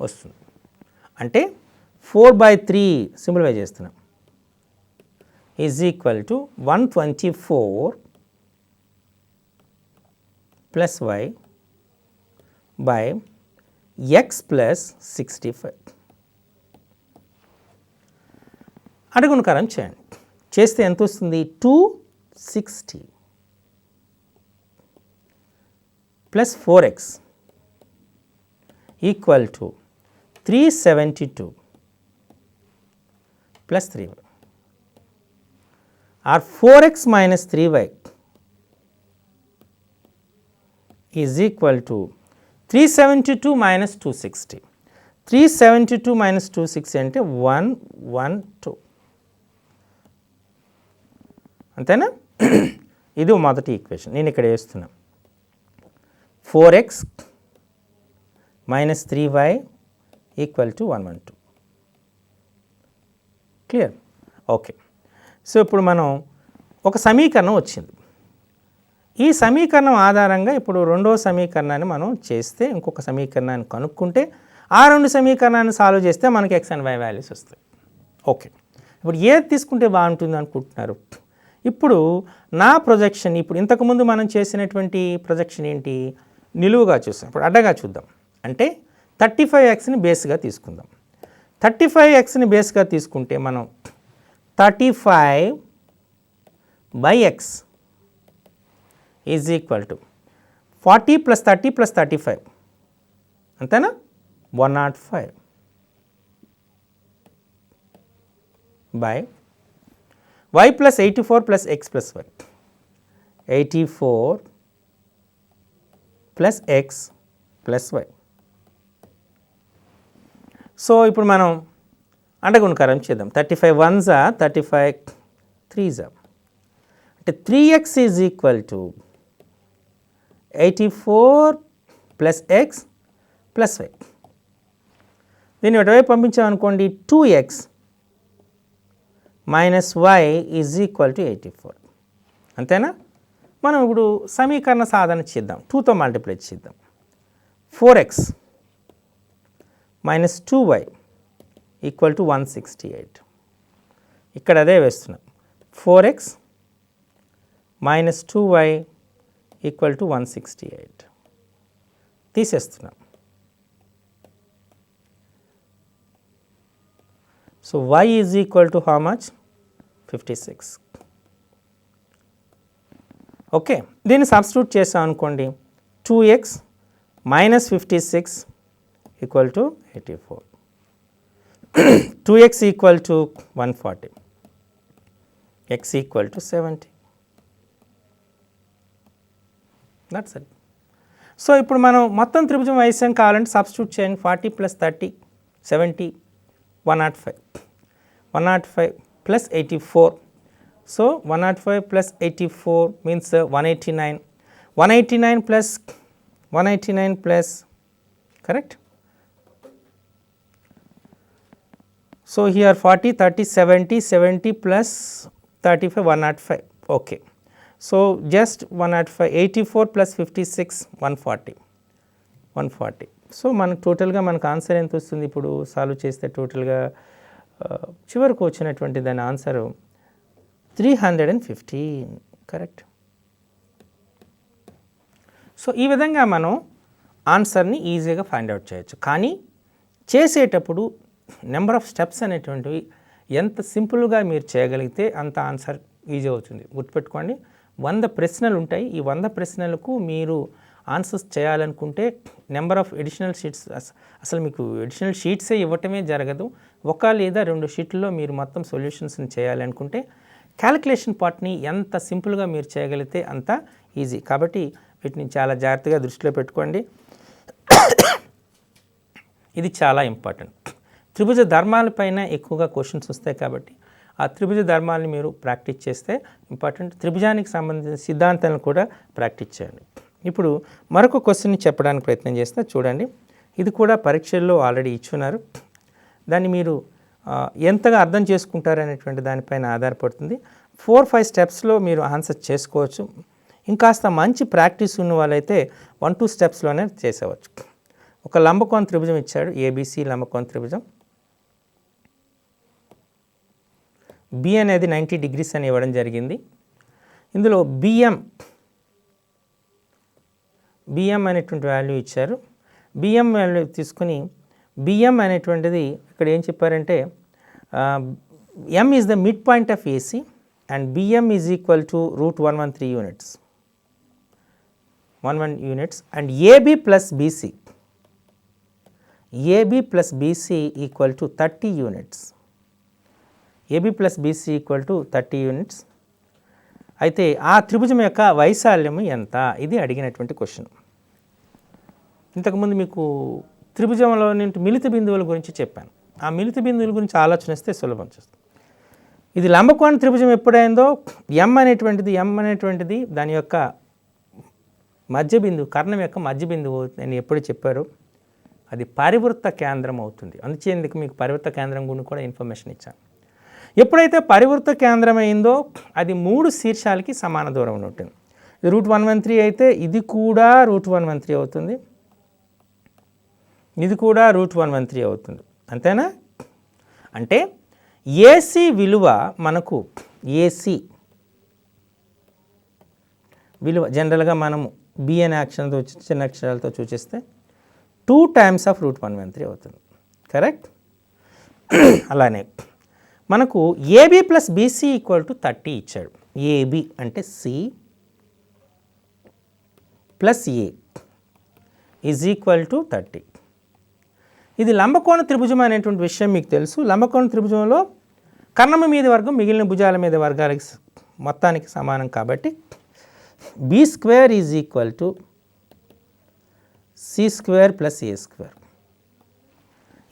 వస్తుంది. అంటే 4/3 సింప్లిఫై చేస్తున్నాం is equal to 124 plus y by x plus 65. అడుగునకరం చేయండి, చేస్తే ఎంత వస్తుంది? 260 plus 4x equal to 372 plus 3y or 4x minus 3y is equal to 372 minus 260. 372 minus 260 అంటే 112. అంతేనా? ఇది మొదటి ఈక్వేషన్ నేను ఇక్కడ వేస్తున్నా. 4x minus 3y equal to 112. Clear? Okay. So ఇప్పుడు మనం ఒక సమీకరణం వచ్చింది. ఈ సమీకరణం ఆధారంగా ఇప్పుడు రెండో సమీకరణాన్ని మనం చేస్తే, ఇంకొక సమీకరణాన్ని కనుక్కుంటే, ఆ రెండు సమీకరణాన్ని సాల్వ్ చేస్తే మనకి x అండ్ y వాల్యూస్ వస్తాయి. ఓకే, ఇప్పుడు ఏది తీసుకుంటే బాగుంటుంది అనుకుంటున్నారు? ఇప్పుడు నా ప్రొజెక్షన్, ఇప్పుడు ఇంతకుముందు మనం చేసినటువంటి ప్రొజెక్షన్ ఏంటి? నిలువుగా చూసాం. ఇప్పుడు అడ్డగా చూద్దాం. అంటే 35xని బేస్గా తీసుకుందాం. 35xని బేస్గా తీసుకుంటే మనం 35/x is equal to 40 plus 30 plus 35 అంతేనా? 105 by y plus 84 plus x plus y 84 plus x plus y. So ఇప్పుడు మనం అండగుణకారం చేద్దాం. 35 1s 35 3s అంటే 3x is equal to 84 plus x plus y. దీన్ని ఎటువైపు పంపించామనుకోండి, 2x minus y is equal to 84. అంతేనా? మనం ఇప్పుడు సమీకరణ సాధన చేద్దాం. 2తో మల్టిప్లై చేద్దాం. 4x minus 2y equal to 168. ఇక్కడ అదే వేస్తున్నాం. 4x minus 2y equal to 168 తీసేస్తున్నాం. So y is equal to how much? 56. Okay, దీన్ని సబ్స్టిట్యూట్ చేసాం అనుకోండి. 2x minus 56 equal to 84. 2x equal to 140, x equal to 70. That's it. So ఇప్పుడు మనం మొత్తం త్రిభుజం వైశాం కావాలంటే సబ్స్టిట్యూట్ చేయండి. 40 plus 30 70 105. 105 plus 84. So 105 plus 84 means 189. 189 plus 189 plus correct. So here 40 30 70 70 plus 35 105. Okay, so just 105. 84 plus 56 140. So మనకు టోటల్గా మనకు ఆన్సర్ ఎంత వస్తుంది? ఇప్పుడు సాల్వ్ చేస్తే టోటల్గా చివరకు వచ్చినటువంటి దాని ఆన్సరు 315. కరెక్ట్. సో ఈ విధంగా మనం ఆన్సర్ని ఈజీగా ఫైండ్ అవుట్ చేయొచ్చు. కానీ చేసేటప్పుడు నెంబర్ ఆఫ్ స్టెప్స్ అనేటువంటివి ఎంత సింపుల్గా మీరు చేయగలిగితే అంత ఆన్సర్ ఈజీ అవుతుంది. గుర్తుపెట్టుకోండి, 100 ప్రశ్నలు ఉంటాయి. ఈ 100 ప్రశ్నలకు మీరు ఆన్సర్స్ చేయాలనుకుంటే నెంబర్ ఆఫ్ ఎడిషనల్ షీట్స్ అసలు మీకు ఎడిషనల్ షీట్సే ఇవ్వటమే జరగదు. ఒక లేదా 2 షీట్లలో మీరు మొత్తం సొల్యూషన్స్ని చేయాలనుకుంటే క్యాలిక్యులేషన్ పార్ట్ని ఎంత సింపుల్గా మీరు చేయగలిగితే అంత ఈజీ. కాబట్టి వీటిని చాలా జాగ్రత్తగా దృష్టిలో పెట్టుకోండి. ఇది చాలా ఇంపార్టెంట్. త్రిభుజ ధర్మాలపైన ఎక్కువగా క్వశ్చన్స్ వస్తాయి కాబట్టి ఆ త్రిభుజ ధర్మాలని మీరు ప్రాక్టీస్ చేస్తే ఇంపార్టెంట్. త్రిభుజానికి సంబంధించిన సిద్ధాంతాలను కూడా ప్రాక్టీస్ చేయండి. ఇప్పుడు మరొక క్వశ్చన్ని చెప్పడానికి ప్రయత్నం చేస్తే చూడండి. ఇది కూడా పరీక్షల్లో ఆల్రెడీ ఇచ్చున్నారు. దాన్ని మీరు ఎంతగా అర్థం చేసుకుంటారనేటువంటి దానిపైన ఆధారపడుతుంది. 4-5 స్టెప్స్లో మీరు ఆన్సర్ చేసుకోవచ్చు. ఇంకాస్త మంచి ప్రాక్టీస్ ఉన్న వాళ్ళైతే 1-2 స్టెప్స్లోనే చేసేవచ్చు. ఒక లంబకోణ త్రిభుజం ఇచ్చాడు, ఏబిసి లంబకోణ త్రిభుజం. బి అనేది 90 డిగ్రీస్ అని ఇవ్వడం జరిగింది. ఇందులో బిఎం అనేటువంటి వాల్యూ ఇచ్చారు. బిఎం వాల్యూ తీసుకుని బిఎం అనేటువంటిది ఇక్కడ ఏం చెప్పారంటే M is the mid point of AC and BM is equal to √113 units 11 units and AB plus BC equal to 30 units. AB plus BC equal to 30 units. అయితే ఆ త్రిభుజం యొక్క వైశాల్యము ఎంత? ఇది అడిగినటువంటి క్వశ్చన్. ఇంతకుముందు మీకు త్రిభుజంలో నేను మిలిత బిందువుల గురించి చెప్పాను. ఆ మిలిత బిందువుల గురించి ఆలోచనిస్తే సులభం చేస్తుంది. ఇది లంబకోణ త్రిభుజం ఎప్పుడైందో ఎం అనేటువంటిది దాని యొక్క మధ్య బిందువు, కర్ణం యొక్క మధ్య బిందువు నేను ఎప్పుడు చెప్పారో అది పరివృత్త కేంద్రం అవుతుంది. అందుచేందుకు మీకు పరివృత్త కేంద్రం గురించి కూడా ఇన్ఫర్మేషన్ ఇచ్చాను. ఎప్పుడైతే పరివృత్త కేంద్రం అయిందో అది 3 శీర్షాలకి సమాన దూరం ఉంటుంది. ఇది √113 అయితే ఇది కూడా √113 అవుతుంది, ఇది కూడా √113 అవుతుంది. అంతేనా? అంటే ఏసీ విలువ మనకు జనరల్గా మనము బి అనే అక్షరంతో చిన్న అక్షరాలతో సూచిస్తే 2 times ఆఫ్ √113 అవుతుంది. కరెక్ట్? అలానే మనకు AB plus BC equal to 30 ఇచ్చాడు. ఏబి అంటే C plus A is equal to 30. ఇది లంబకోణ త్రిభుజం అనేటువంటి విషయం మీకు తెలుసు. లంబకోణ త్రిభుజంలో కర్ణము మీద వర్గం మిగిలిన భుజాల మీద వర్గాలకి మొత్తానికి సమానం కాబట్టి B square is equal to C square plus A square.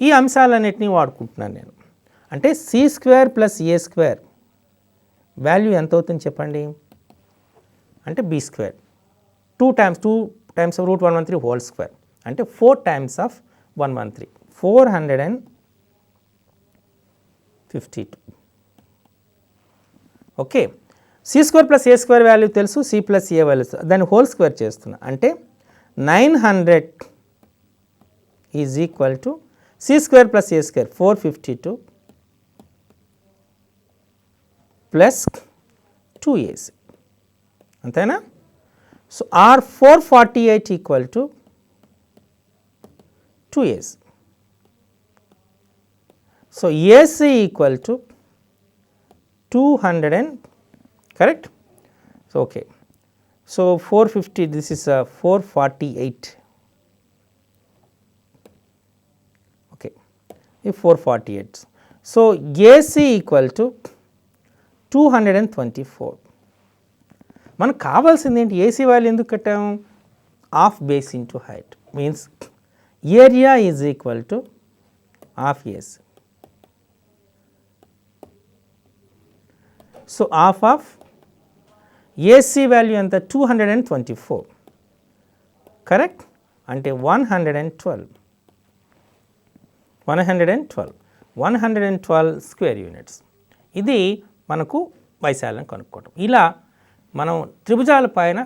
ఈ అంశాలన్నింటినీ వాడుకుంటున్నాను నేను. అంటే C square plus A square value ఎంత అవుతుంది చెప్పండి? అంటే B square 2 times of √113 whole square అంటే 4 times of 113 452. Okay, C square plus A square value తెలుసు, సి ప్లస్ ఏ వాల్యూ దాన్ని హోల్ స్క్వేర్ చేస్తున్నా అంటే 900 is equal to C square plus A square 452 plus 2ac. అంతేనా? So or 448 equal to 2ac. So AC equal to 200 correct? So okay, so 450 this is 448. Okay, ఈ 448. So AC equal to 224. మనకు కావాల్సింది ఏంటి? AC value ఎందుకు కట్టాము? Half base into height means area is equal to half AC. So half of AC value ఎంత? 224. Correct? అంటే 112 square units. ఇది మనకు వైశాల్యం కనుక్కోవడం. ఇలా మనం త్రిభుజాల పైన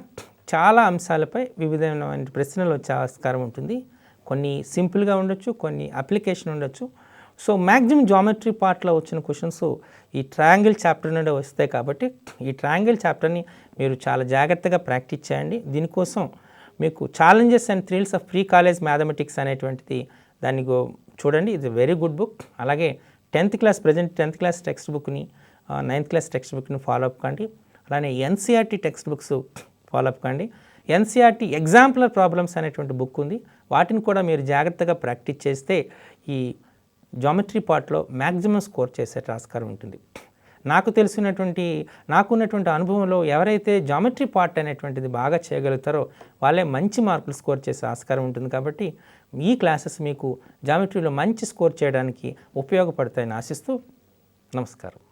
చాలా అంశాలపై వివిధమైన ప్రశ్నలు వచ్చే ఆస్కారం ఉంటుంది. కొన్ని సింపుల్గా ఉండొచ్చు, కొన్ని అప్లికేషన్ ఉండొచ్చు. సో మ్యాక్సిమం జామెట్రీ పార్ట్లో వచ్చిన క్వశ్చన్స్ ఈ ట్రయాంగిల్ చాప్టర్ నుండి వస్తాయి కాబట్టి ఈ ట్రయాంగిల్ చాప్టర్ని మీరు చాలా జాగ్రత్తగా ప్రాక్టీస్ చేయండి. దీనికోసం మీకు challenges and thrills of pre college mathematics అనేటువంటిది దాన్ని చూడండి. ఇది వెరీ గుడ్ బుక్. అలాగే 10th class present 10th class text బుక్ని 9th క్లాస్ టెక్స్ట్ బుక్ని ఫాలో అప్ కండి. అలానే NCERT text books follow up కండి. ఎన్సీఆర్టీ ఎగ్జాంపులర్ ప్రాబ్లమ్స్ అనేటువంటి బుక్ ఉంది. వాటిని కూడా మీరు జాగ్రత్తగా ప్రాక్టీస్ చేస్తే ఈ జామెట్రీ పార్ట్లో మ్యాక్సిమం స్కోర్ చేసే ఆస్కారం ఉంటుంది. నాకున్నటువంటి అనుభవంలో ఎవరైతే జామెట్రీ పార్ట్ అనేటువంటిది బాగా చేయగలుగుతారో వాళ్ళే మంచి మార్కులు స్కోర్ చేసే ఆస్కారం ఉంటుంది. కాబట్టి ఈ క్లాసెస్ మీకు జామెట్రీలో మంచి స్కోర్ చేయడానికి ఉపయోగపడతాయని ఆశిస్తూ నమస్కారం.